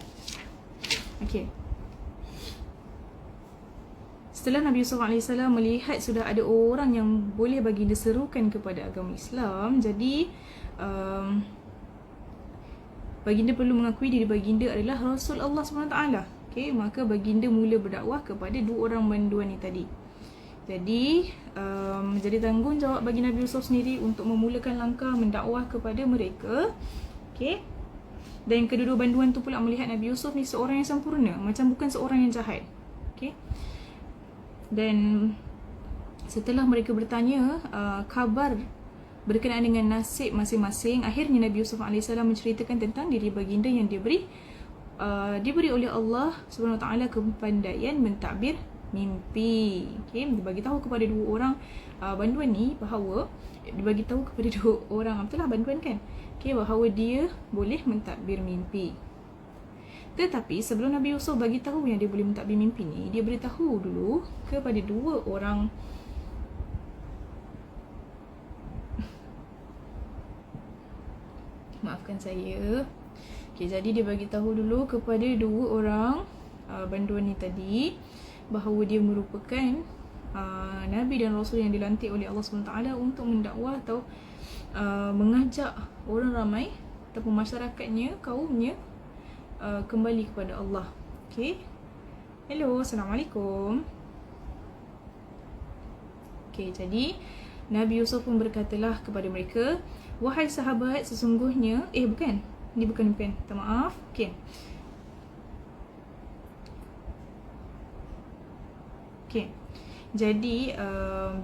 okey. Setelah Nabi Yusuf AS melihat sudah ada orang yang boleh baginda serukan kepada agama Islam, jadi baginda perlu mengakui diri baginda adalah Rasul Allah SWT. Okay, maka baginda mula berdakwah kepada dua orang banduan ni tadi. Jadi jadi tanggungjawab bagi Nabi Yusuf sendiri untuk memulakan langkah mendakwah kepada mereka. Okay. Dan kedua-dua banduan tu pula melihat Nabi Yusuf ni seorang yang sempurna, macam bukan seorang yang jahat. Okay. Dan setelah mereka bertanya khabar berkenaan dengan nasib masing-masing, akhirnya Nabi Yusuf AS menceritakan tentang diri baginda yang diberi oleh Allah Subhanahu Wa Taala kepandaian mentadbir mimpi. Okey, dibagi tahu kepada dua orang banduan ni bahawa dibagi tahu kepada dua orang, betul lah banduan kan? Okey, bahawa dia boleh mentadbir mimpi. Tetapi sebelum Nabi Yusuf bagi tahu yang dia boleh mentadbir mimpi ni, dia beritahu dulu kepada dua orang maafkan saya. Okay, jadi dia bagi tahu dulu kepada dua orang banduan ni tadi bahawa dia merupakan Nabi dan Rasul yang dilantik oleh Allah SWT untuk mendakwah atau mengajak orang ramai ataupun masyarakatnya, kaumnya kembali kepada Allah. Okay. Hello, Assalamualaikum. Okay, jadi Nabi Yusuf pun berkatalah kepada mereka, wahai sahabat, sesungguhnya Ini bukan, minta maaf. Okay. Okay. Jadi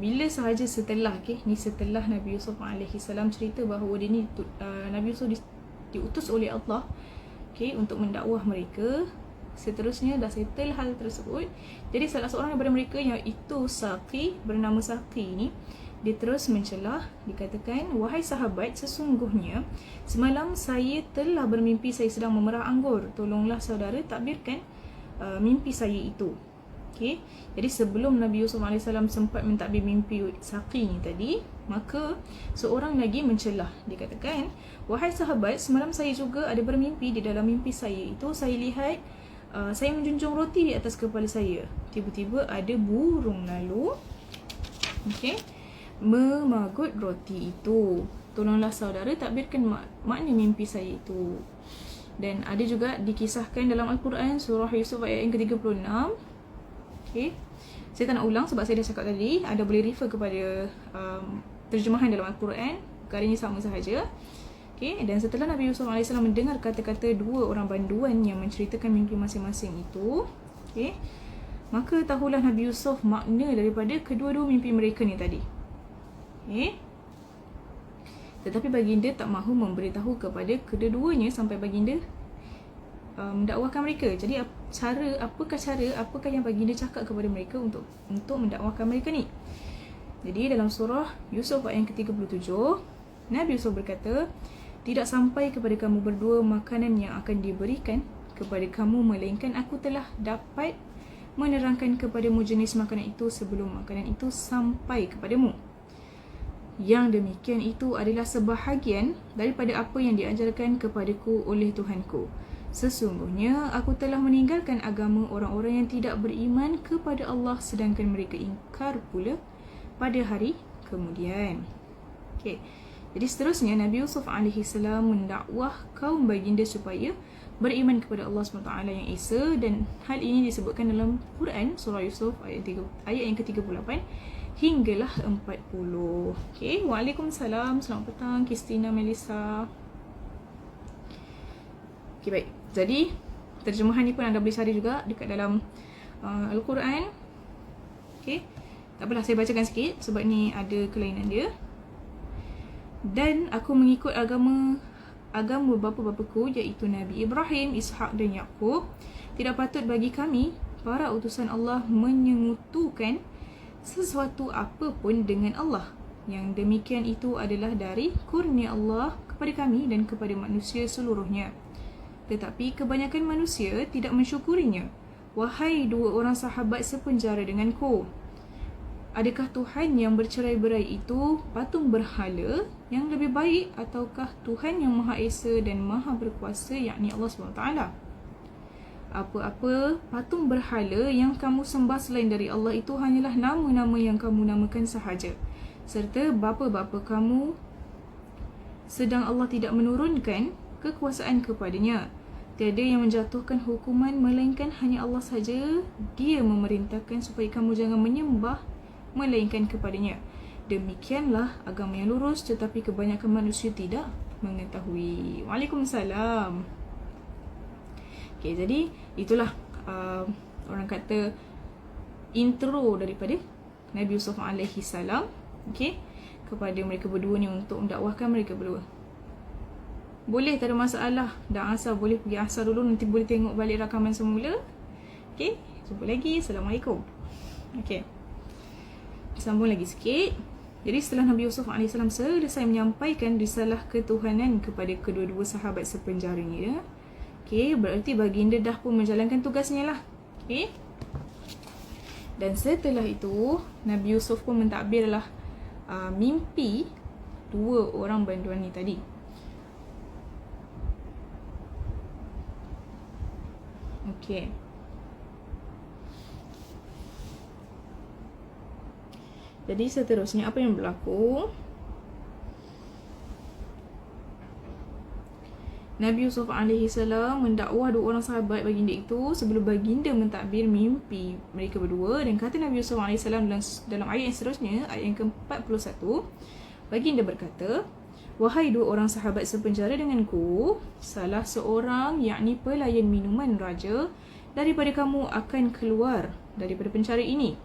bila sahaja setelah ni setelah Nabi Yusuf AS cerita bahawa dia ni Nabi Yusuf diutus oleh Allah untuk mendakwah mereka. Seterusnya dah settle hal tersebut. Jadi salah seorang daripada mereka yang itu Saqi, bernama Saqi ni, dia terus mencelah, dikatakan, wahai sahabat, sesungguhnya semalam saya telah bermimpi saya sedang memerah anggur. Tolonglah saudara takbirkan mimpi saya itu. Okay. Jadi sebelum Nabi Yusuf AS sempat mentadbir mimpi Saqi ni tadi, maka seorang lagi mencelah. Dikatakan, wahai sahabat, semalam saya juga ada bermimpi. Di dalam mimpi saya itu, saya lihat saya menjunjung roti di atas kepala saya. Tiba-tiba ada burung lalu memagut roti itu. Tolonglah saudara takbirkan makna mimpi saya itu. Dan ada juga dikisahkan dalam Al-Quran surah Yusuf ayat yang ke-36. Okay. Saya tak nak ulang sebab saya dah cakap tadi. Ada boleh refer kepada terjemahan dalam Al-Quran. Perkara ini sama sahaja. Okay. Dan setelah Nabi Yusuf AS mendengar kata-kata dua orang banduan yang menceritakan mimpi masing-masing itu, maka tahulah Nabi Yusuf makna daripada kedua-dua mimpi mereka ni tadi. Tetapi baginda tak mahu memberitahu kepada kedua-duanya sampai baginda mendakwahkan mereka. Jadi apakah yang baginda cakap kepada mereka untuk mendakwahkan mereka ni? Jadi dalam surah Yusuf ayat yang ke-37, Nabi Yusuf berkata, tidak sampai kepada kamu berdua makanan yang akan diberikan kepada kamu, melainkan aku telah dapat menerangkan kepadamu jenis makanan itu sebelum makanan itu sampai kepadamu. Yang demikian itu adalah sebahagian daripada apa yang diajarkan kepadaku oleh Tuhanku. Sesungguhnya aku telah meninggalkan agama orang-orang yang tidak beriman kepada Allah, sedangkan mereka ingkar pula pada hari kemudian. Okay. Jadi seterusnya Nabi Yusuf AS mendakwah kaum baginda supaya beriman kepada Allah SWT yang Esa, dan hal ini disebutkan dalam Quran surah Yusuf ayat yang ke-38 hinggalah 40. Okay. Waalaikumsalam. Selamat petang Kristina Melissa. Okay, baik. Jadi terjemahan ni pun anda boleh cari juga dekat dalam Al-Quran. Okay, tak apalah, saya bacakan sikit sebab ni ada kelainan dia. Dan aku mengikut agama bapa-bapaku, iaitu Nabi Ibrahim, Ishak dan Yaqub. Tidak patut bagi kami, para utusan Allah, menyengutukan sesuatu apapun dengan Allah. Yang demikian itu adalah dari kurnia Allah kepada kami dan kepada manusia seluruhnya. Tetapi kebanyakan manusia tidak mensyukurinya. Wahai dua orang sahabat sepenjara denganku, adakah Tuhan yang bercerai-berai itu patung berhala yang lebih baik, ataukah Tuhan yang Maha Esa dan Maha Berkuasa, yakni Allah SWT? Apa-apa patung berhala yang kamu sembah selain dari Allah itu hanyalah nama-nama yang kamu namakan sahaja, serta bapa-bapa kamu, sedang Allah tidak menurunkan kekuasaan kepadanya. Tiada yang menjatuhkan hukuman melainkan hanya Allah saja. Dia memerintahkan supaya kamu jangan menyembah melainkan kepadanya. Demikianlah agama yang lurus, tetapi kebanyakan manusia tidak mengetahui. Waalaikumsalam. Okay, jadi itulah orang kata intro daripada Nabi Yusuf alaihi salam, okay, kepada mereka berdua ni untuk mendakwahkan mereka berdua. Boleh, tak ada masalah. Dah asar, boleh pergi asar dulu, nanti boleh tengok balik rakaman semula. Okay, jumpa lagi. Assalamualaikum. Okay, sambung lagi sikit. Jadi setelah Nabi Yusuf AS selesai menyampaikan risalah ketuhanan kepada kedua-dua sahabat sepenjaranya, okay, berarti baginda dah pun menjalankan tugasnya lah. Okay, dan setelah itu Nabi Yusuf pun mentadbirlah mimpi dua orang banduan ni tadi. Okay, jadi seterusnya apa yang berlaku? Nabi Yusuf AS mendakwah dua orang sahabat baginda itu sebelum baginda mentadbir mimpi mereka berdua. Dan kata Nabi Yusuf AS dalam ayat yang seterusnya, ayat yang ke-41, baginda berkata, wahai dua orang sahabat sepenjara denganku, salah seorang, yakni pelayan minuman raja, daripada kamu akan keluar daripada penjara ini,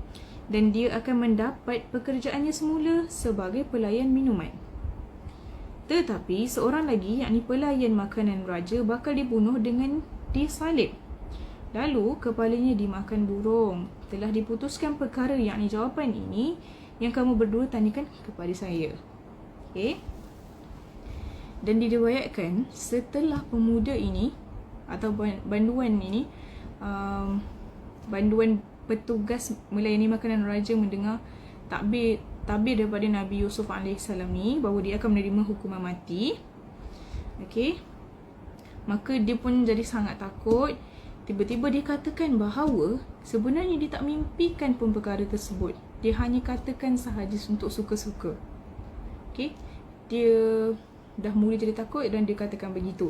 dan dia akan mendapat pekerjaannya semula sebagai pelayan minuman. Tetapi seorang lagi, yakni pelayan makanan raja, bakal dibunuh dengan disalib, lalu kepalanya dimakan burung. Telah diputuskan perkara, yakni jawapan ini, yang kamu berdua tanyakan kepada saya. Okay, dan diriwayatkan setelah pemuda ini atau banduan ini, banduan petugas melayani makanan raja mendengar takbir daripada Nabi Yusuf AS ni bahawa dia akan menerima hukuman mati. Okey, maka dia pun jadi sangat takut. Tiba-tiba dia katakan bahawa sebenarnya dia tak mimpikan pun perkara tersebut. Dia hanya katakan sahaja untuk suka-suka. Okey, dia dah mula jadi takut dan dia katakan begitu.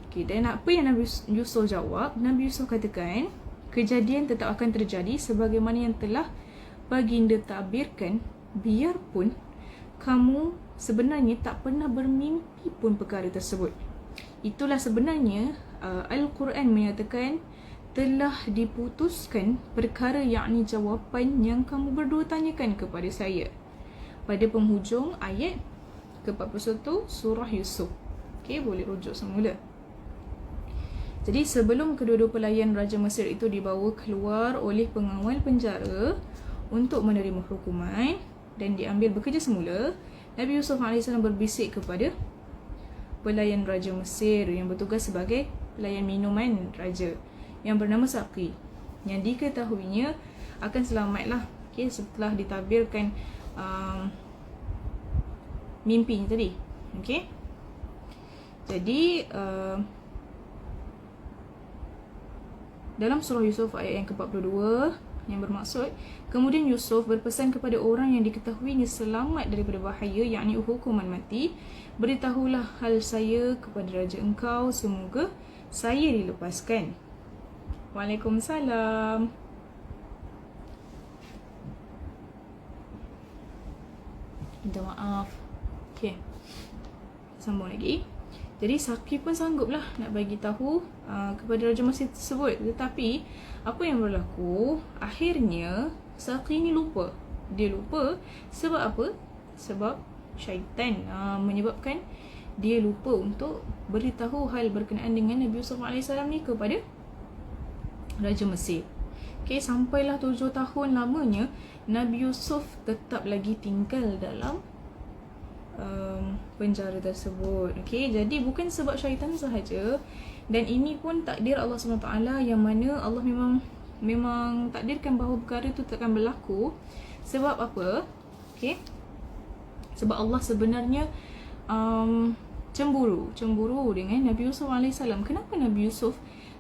Okay, dan apa yang Nabi Yusuf jawab? Nabi Yusuf katakan, kejadian tetap akan terjadi sebagaimana yang telah baginda takbirkan, biarpun kamu sebenarnya tak pernah bermimpi pun perkara tersebut. Itulah sebenarnya Al-Quran menyatakan telah diputuskan perkara, yakni jawapan yang kamu berdua tanyakan kepada saya, pada penghujung ayat ke-41 surah Yusuf. Okay, boleh rujuk semula. Jadi sebelum kedua-dua pelayan Raja Mesir itu dibawa keluar oleh pengawal penjara untuk menerima hukuman dan diambil bekerja semula, Nabi Yusuf AS berbisik kepada pelayan Raja Mesir yang bertugas sebagai pelayan minuman raja, yang bernama Saqi, yang diketahuinya akan selamatlah, okay, setelah ditabirkan mimpinya tadi. Okay, jadi dalam surah Yusuf ayat yang ke-42 yang bermaksud, kemudian Yusuf berpesan kepada orang yang diketahuinya selamat daripada bahaya, yakni hukuman mati, beritahulah hal saya kepada raja engkau, semoga saya dilepaskan. Waalaikumsalam. Minta maaf. Okay, sambung lagi. Jadi Saqi pun sangguplah nak bagi tahu kepada Raja Mesir tersebut. Tetapi apa yang berlaku, akhirnya Saqi ni lupa. Dia lupa sebab apa? Sebab syaitan menyebabkan dia lupa untuk beritahu hal berkenaan dengan Nabi Yusuf AS ni kepada Raja Mesir. Okay, sampailah 7 tahun lamanya Nabi Yusuf tetap lagi tinggal dalam penjara tersebut. Okay, jadi bukan sebab syaitan sahaja, dan ini pun takdir Allah SWT, yang mana Allah memang takdirkan bahawa perkara itu takkan berlaku. Sebab apa? Okay, sebab Allah sebenarnya cemburu dengan Nabi Yusuf AS. Kenapa Nabi Yusuf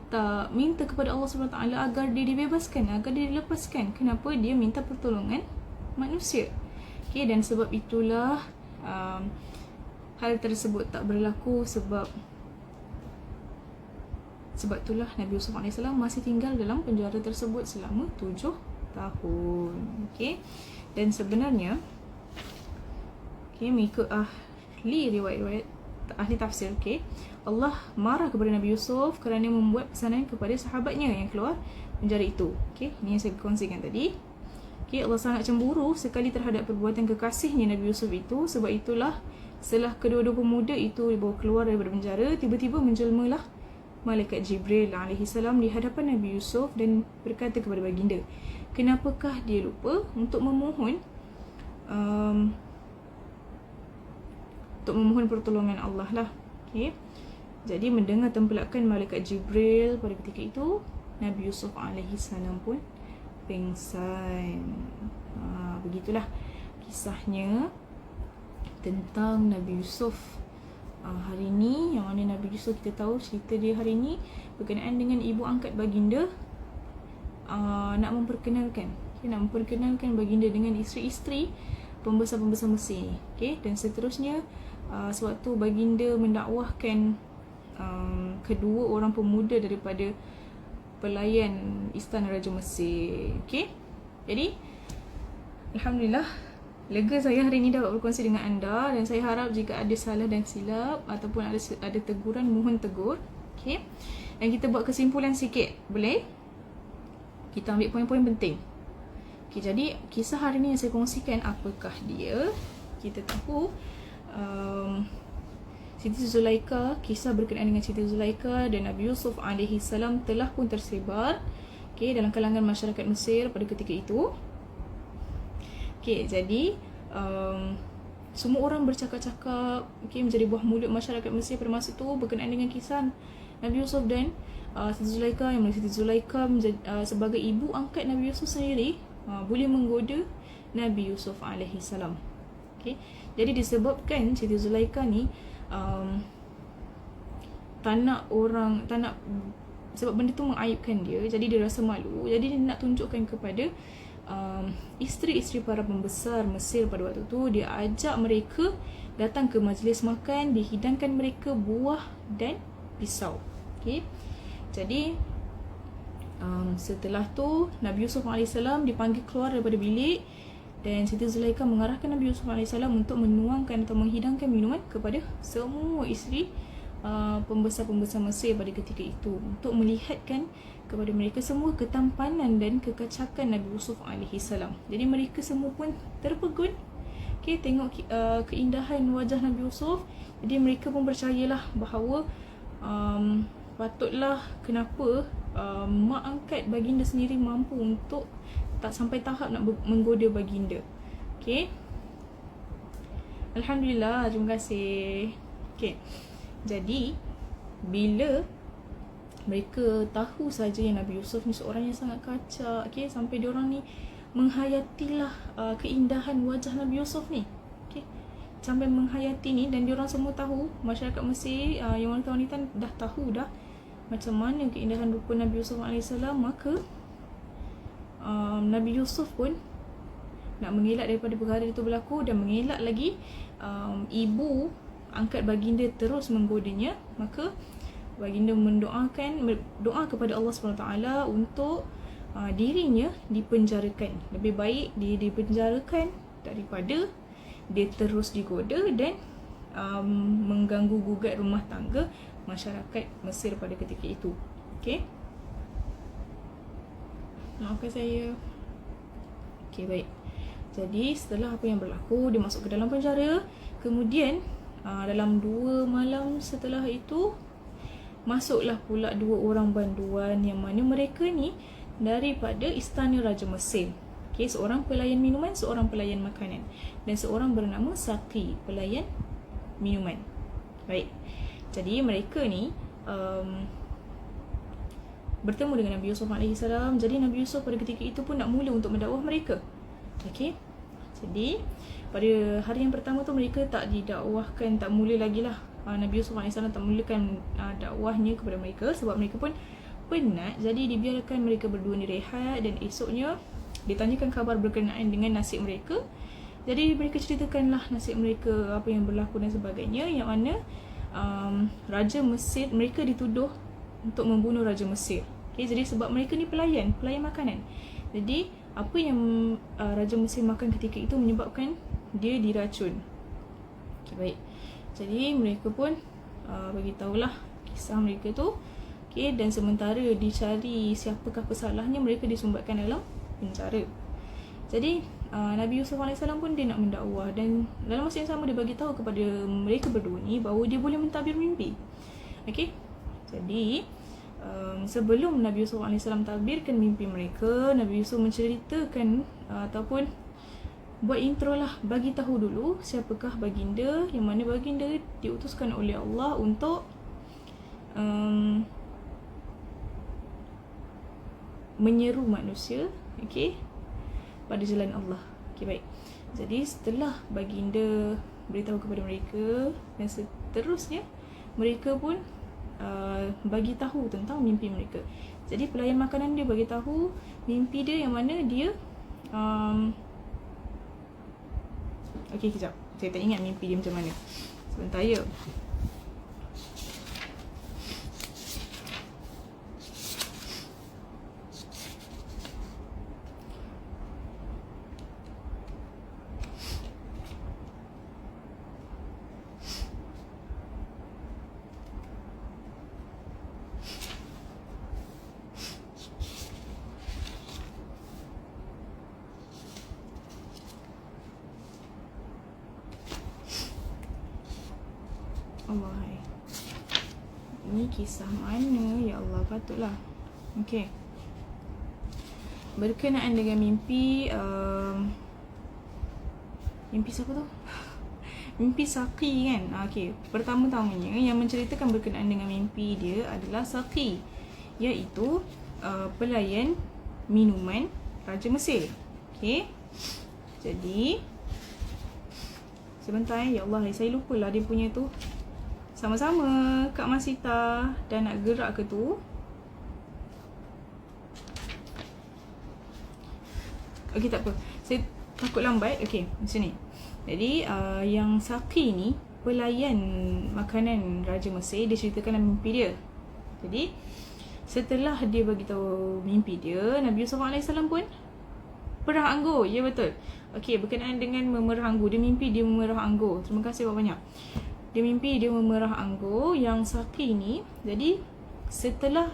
tak minta kepada Allah SWT agar dia dibebaskan, agar dia dilepaskan? Kenapa dia minta pertolongan manusia? Okay, dan sebab itulah hal tersebut tak berlaku. Sebab itulah Nabi Yusuf AS masih tinggal dalam penjara tersebut selama 7 tahun. Okay, dan sebenarnya mengikut riwayat ahli tafsir, Allah marah kepada Nabi Yusuf kerana membuat pesanan kepada sahabatnya yang keluar penjara itu. Ini yang saya kongsikan tadi. Allah sangat cemburu sekali terhadap perbuatan kekasihnya Nabi Yusuf itu. Sebab itulah setelah kedua-dua pemuda itu dibawa keluar daripada penjara, tiba-tiba menjelmalah Malaikat Jibril AS di hadapan Nabi Yusuf dan berkata kepada baginda, kenapakah dia lupa untuk memohon pertolongan Allah lah. Jadi mendengar tempelakan Malaikat Jibril pada ketika itu, Nabi Yusuf AS pun pingsan. Begitulah kisahnya tentang Nabi Yusuf hari ini, yang mana Nabi Yusuf kita tahu cerita dia hari ini berkenaan dengan ibu angkat baginda, nak memperkenalkan baginda dengan isteri-isteri pembesar-pembesar Mesir. Dan seterusnya sewaktu baginda mendakwahkan kedua orang pemuda daripada pelayan istana Raja Mesir. Jadi alhamdulillah, lega saya hari ini dapat berkongsi dengan anda, dan saya harap jika ada salah dan silap ataupun ada teguran, mohon tegur. Dan kita buat kesimpulan sikit, boleh? Kita ambil poin-poin penting. Jadi kisah hari ini yang saya kongsikan, apakah dia? Kita tahu Siti Zulaikha, kisah berkenaan dengan Siti Zulaikha dan Nabi Yusuf AS telah pun tersebar dalam kalangan masyarakat Mesir pada ketika itu. Jadi semua orang bercakap-cakap, menjadi buah mulut masyarakat Mesir pada masa itu berkenaan dengan kisah Nabi Yusuf dan Siti Zulaikha, yang mana Siti Zulaikha sebagai ibu angkat Nabi Yusuf sendiri boleh menggoda Nabi Yusuf AS. Jadi disebabkan Siti Zulaikha ni tak nak sebab benda tu mengaibkan dia, jadi dia rasa malu. Jadi dia nak tunjukkan kepada isteri-isteri para pembesar Mesir pada waktu tu. Dia ajak mereka datang ke majlis makan, dihidangkan mereka buah dan pisau. Jadi setelah tu Nabi Yusuf AS dipanggil keluar daripada bilik, dan Siti Zulaikha mengarahkan Nabi Yusuf AS untuk menuangkan atau menghidangkan minuman kepada semua isteri pembesar-pembesar Mesir pada ketika itu, untuk melihatkan kepada mereka semua ketampanan dan kekacakan Nabi Yusuf AS. Jadi mereka semua pun terpegun tengok keindahan wajah Nabi Yusuf. Jadi mereka pun percayalah bahawa patutlah kenapa mak angkat baginda sendiri mampu untuk tak sampai tahap nak menggoda baginda. Alhamdulillah, terima kasih. Jadi bila mereka tahu saja yang Nabi Yusuf ni seorang yang sangat kacak, sampai diorang ni menghayatilah keindahan wajah Nabi Yusuf ni, sampai menghayati ni, dan diorang semua tahu, masyarakat Mesir yang wanita-wanita dah tahu dah macam mana keindahan rupa Nabi Yusuf AS. Maka Nabi Yusuf pun nak mengelak daripada perkara itu berlaku, dan mengelak lagi ibu angkat baginda terus menggodanya. Maka baginda doa kepada Allah SWT untuk dirinya dipenjarakan. Lebih baik dia dipenjarakan daripada dia terus digoda dan mengganggu gugat rumah tangga masyarakat Mesir pada ketika itu. Okey. Maafkan saya. Okey, baik. Jadi setelah apa yang berlaku, dia masuk ke dalam penjara. Kemudian dalam 2 malam setelah itu, masuklah pula 2 orang banduan yang mana mereka ni daripada istana Raja Mesir. Okay, seorang pelayan minuman, seorang pelayan makanan, dan seorang bernama Saqi, pelayan minuman. Baik. Jadi mereka ni bertemu dengan Nabi Yusuf AS. Jadi Nabi Yusuf pada ketika itu pun nak mula untuk mendakwah mereka. Okey. Jadi pada hari yang pertama tu mereka tak didakwahkan, tak mula lagi lah. Nabi Yusuf AS tak mulakan dakwahnya kepada mereka sebab mereka pun penat. Jadi dibiarkan mereka berdua ni rehat, dan esoknya ditanyakan khabar berkenaan dengan nasib mereka. Jadi mereka ceritakanlah nasib mereka, apa yang berlaku dan sebagainya, yang mana Raja Mesir, mereka dituduh untuk membunuh Raja Mesir. Okay, jadi sebab mereka ni pelayan makanan. Jadi apa yang Raja Mesir makan ketika itu menyebabkan dia diracun. Okay, baik. Jadi mereka pun beritahulah kisah mereka tu. Okay, dan sementara dicari siapakah pesalahnya, mereka disumbatkan dalam penjara. Jadi Nabi Yusuf AS pun dia nak mendakwah, dan dalam masa yang sama dia bagi tahu kepada mereka berdua ni bahawa dia boleh mentadbir mimpi. Okey. Jadi sebelum Nabi Yusuf AS tadbirkan mimpi mereka, Nabi Yusuf menceritakan ataupun buat intro lah, bagi tahu dulu siapakah baginda, yang mana baginda diutuskan oleh Allah untuk menyeru manusia, okey, pada jalan Allah. Okey, baik. Jadi setelah baginda beritahu kepada mereka, dan seterusnya mereka pun bagi tahu tentang mimpi mereka. Jadi pelayan makanan dia bagi tahu mimpi dia, yang mana dia okey, kejap. Saya tak ingat mimpi dia macam mana. Sebentar ya. Allah, ini kisah mana? Ya Allah, patutlah. Okey. Berkenaan dengan mimpi mimpi siapa tu? Mimpi Saqi kan? Okey, pertama-tamanya yang menceritakan berkenaan dengan mimpi dia adalah Saqi, iaitu pelayan minuman Raja Mesir. Okey. Jadi sebentar ya Allah, saya lupalah dia punya tu. Sama-sama Kak Masita, dan nak gerak ke tu? Okey, tak apa. Saya takut lambat. Okey, macam ni. Jadi yang Saqi ni pelayan makanan Raja Mesir, dia ceritakan dalam mimpi dia. Jadi setelah dia bagi tahu mimpi dia, Nabi Yusuf AS pun perah anggur. Ya, betul. Okey, berkenaan dengan memerah anggur, dia mimpi dia memerah anggur. Terima kasih banyak. Dia mimpi dia memerah anggur yang Saqi ni. Jadi setelah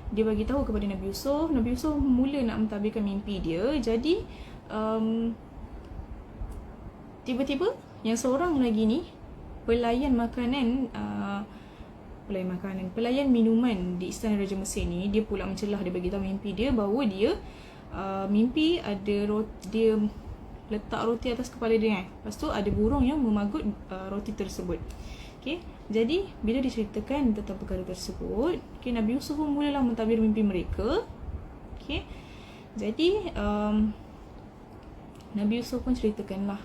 dia bagi tahu kepada Nabi Yusuf mula nak mentadbirkan mimpi dia. Jadi tiba-tiba yang seorang lagi ni pelayan pelayan minuman di istana Raja Mesir ni, dia pula mencelah, dia bagi tahu mimpi dia bahawa dia mimpi ada dia letak roti atas kepala dia kan. Lepas tu ada burung yang memagut roti tersebut. Okey, jadi bila diceritakan tentang perkara tersebut, okey, Nabi Yusuf pun mulalah mentadbir mimpi mereka. Okey. Jadi Nabi Yusuf pun ceritakanlah,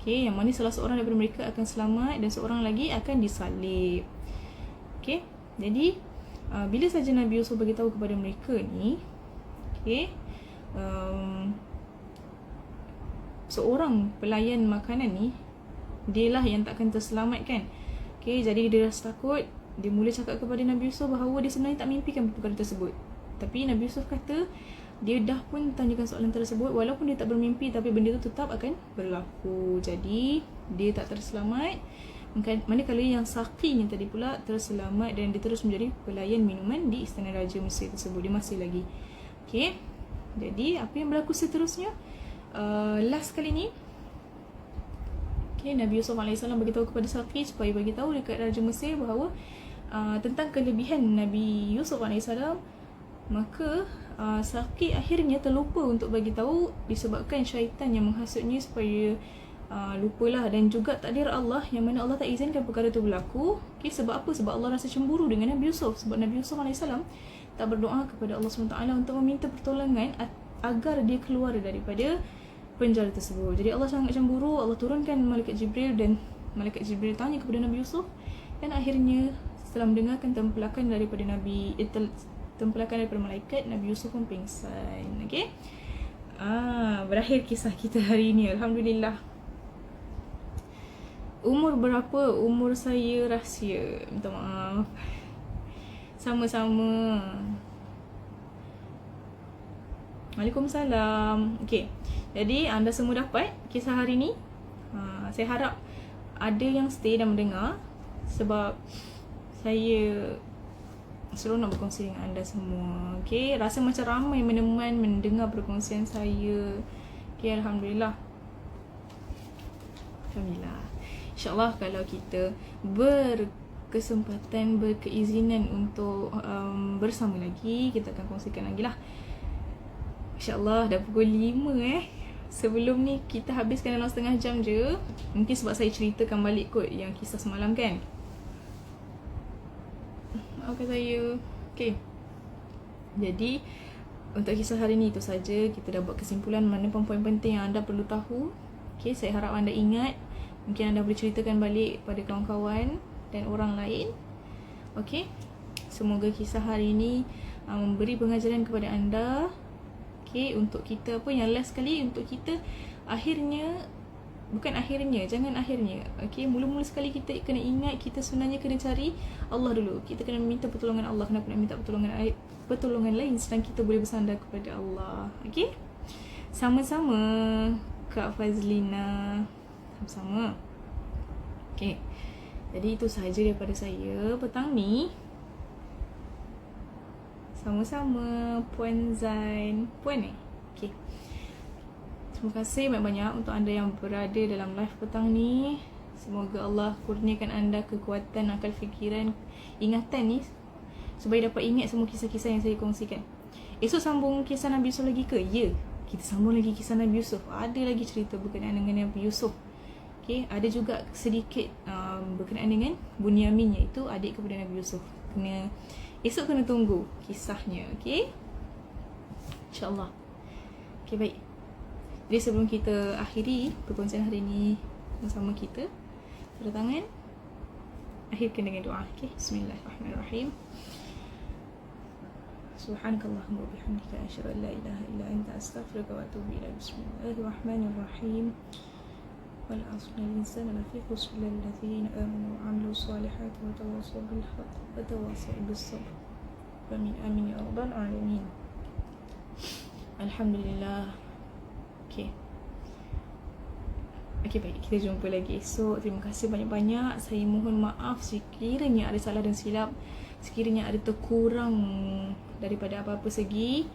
okey, yang mana salah seorang daripada mereka akan selamat dan seorang lagi akan disalib. Okey. Jadi bila saja Nabi Yusuf bagi tahu kepada mereka ni, okey, seorang pelayan makanan ni, dialah yang takkan terselamatkan. Okay, jadi dia rasa takut. Dia mula cakap kepada Nabi Yusuf bahawa dia sebenarnya tak mimpikan perkara tersebut. Tapi Nabi Yusuf kata, dia dah pun tanyakan soalan tersebut, walaupun dia tak bermimpi tapi benda tu tetap akan berlaku. Jadi dia tak terselamat. Manakala yang saqinya tadi pula terselamat dan dia terus menjadi pelayan minuman di Istana Raja Mesir tersebut. Dia masih lagi. Okay. Jadi apa yang berlaku seterusnya? Last kali ni, okay, Nabi Yusuf AS beritahu kepada Saqi supaya beritahu dekat Raja Mesir bahawa tentang kelebihan Nabi Yusuf AS. Maka Saqi akhirnya terlupa untuk bagi tahu disebabkan syaitan yang menghasutnya supaya lupalah, dan juga takdir Allah yang mana Allah tak izinkan perkara itu berlaku. Okay, sebab apa? Sebab Allah rasa cemburu dengan Nabi Yusuf. Sebab Nabi Yusuf AS tak berdoa kepada Allah SWT untuk meminta pertolongan agar dia keluar daripada penjara tersebut. Jadi Allah sangat cemburu. Allah turunkan Malaikat Jibril dan Malaikat Jibril tanya kepada Nabi Yusuf, dan akhirnya setelah mendengarkan templakan daripada templakan daripada malaikat, Nabi Yusuf pun pingsan. Okay, berakhir kisah kita hari ini. Alhamdulillah. Umur berapa? Umur saya rahsia. Minta maaf. Sama-sama. Waalaikumsalam. Okay. Jadi anda semua dapat kisah hari ni. Saya harap ada yang stay dan mendengar, sebab saya seronok berkongsi dengan anda semua. Okay. Rasa macam ramai meneman mendengar perkongsian saya. Okay. Alhamdulillah. Alhamdulillah. InsyaAllah kalau kita berkesempatan, berkeizinan untuk bersama lagi, kita akan kongsikan lagi lah. InsyaAllah dah pukul 5 Sebelum ni kita habiskan dalam setengah jam je. Mungkin sebab saya ceritakan balik kot yang kisah semalam kan. Maafkan saya. Okay. Jadi untuk kisah hari ni itu saja. Kita dah buat kesimpulan mana poin-poin penting yang anda perlu tahu. Okay, saya harap anda ingat. Mungkin anda boleh ceritakan balik pada kawan-kawan dan orang lain. Okay. Semoga kisah hari ini memberi pengajaran kepada anda. Okay, untuk kita apa yang last sekali, untuk kita jangan akhirnya. Okay, mula-mula sekali kita kena ingat, kita sebenarnya kena cari Allah dulu. Kita kena minta pertolongan Allah. Kenapa nak minta pertolongan lain sedang kita boleh bersandar kepada Allah. Okay, sama-sama Kak Fazlina. Sama-sama. Okay, jadi itu sahaja daripada saya petang ni. Sama-sama Puan Zain. Puan Okay. Terima kasih banyak-banyak untuk anda yang berada dalam live petang ni. Semoga Allah kurniakan anda kekuatan, akal fikiran, ingatan ni, supaya dapat ingat semua kisah-kisah yang saya kongsikan. Esok sambung kisah Nabi Yusuf lagi ke? Ya, kita sambung lagi kisah Nabi Yusuf. Ada lagi cerita berkenaan dengan Nabi Yusuf. Okay, ada juga sedikit berkenaan dengan Bunyamin, iaitu adik kepada Nabi Yusuf. Esok kena tunggu kisahnya. Okay, InsyaAllah. Okay, baik. Jadi sebelum kita akhiri perkongsian hari ini bersama kita, tanda tangan, akhirkan dengan doa. Okay, Bismillahirrahmanirrahim. Subhanakallahumma wa bihamdika asyhadu an la ilaha illa anta astaghfiruka wa atubu ilaik. Bismillahirrahmanirrahim. Wal 'asri insana lafi khusr illal ladzina amanu wa 'amilus solihati wa tawassaw bil haqqi wa tawassaw bis sabr. Amin amin ya rabbal alamin. Alhamdulillah. Okay, baik. Kita jumpa lagi esok. Terima kasih banyak-banyak. Saya mohon maaf sekiranya ada salah dan silap, sekiranya ada terkurang daripada apa-apa segi.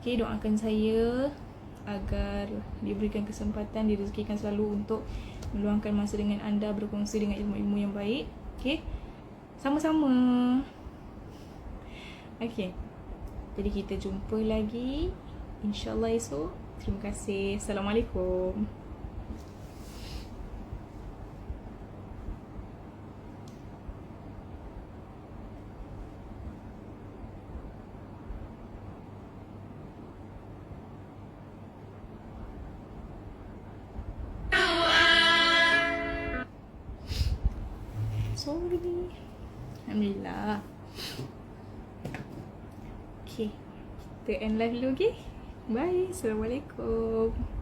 Okay, doakan saya agar diberikan kesempatan, direzekikan selalu untuk meluangkan masa dengan anda, berkongsi dengan ilmu-ilmu yang baik. Okay, sama-sama. Okay, jadi kita jumpa lagi InsyaAllah esok. Terima kasih. Assalamualaikum. Sorry. Alhamdulillah. Okay, kita end live dulu. Okay, bye. Assalamualaikum.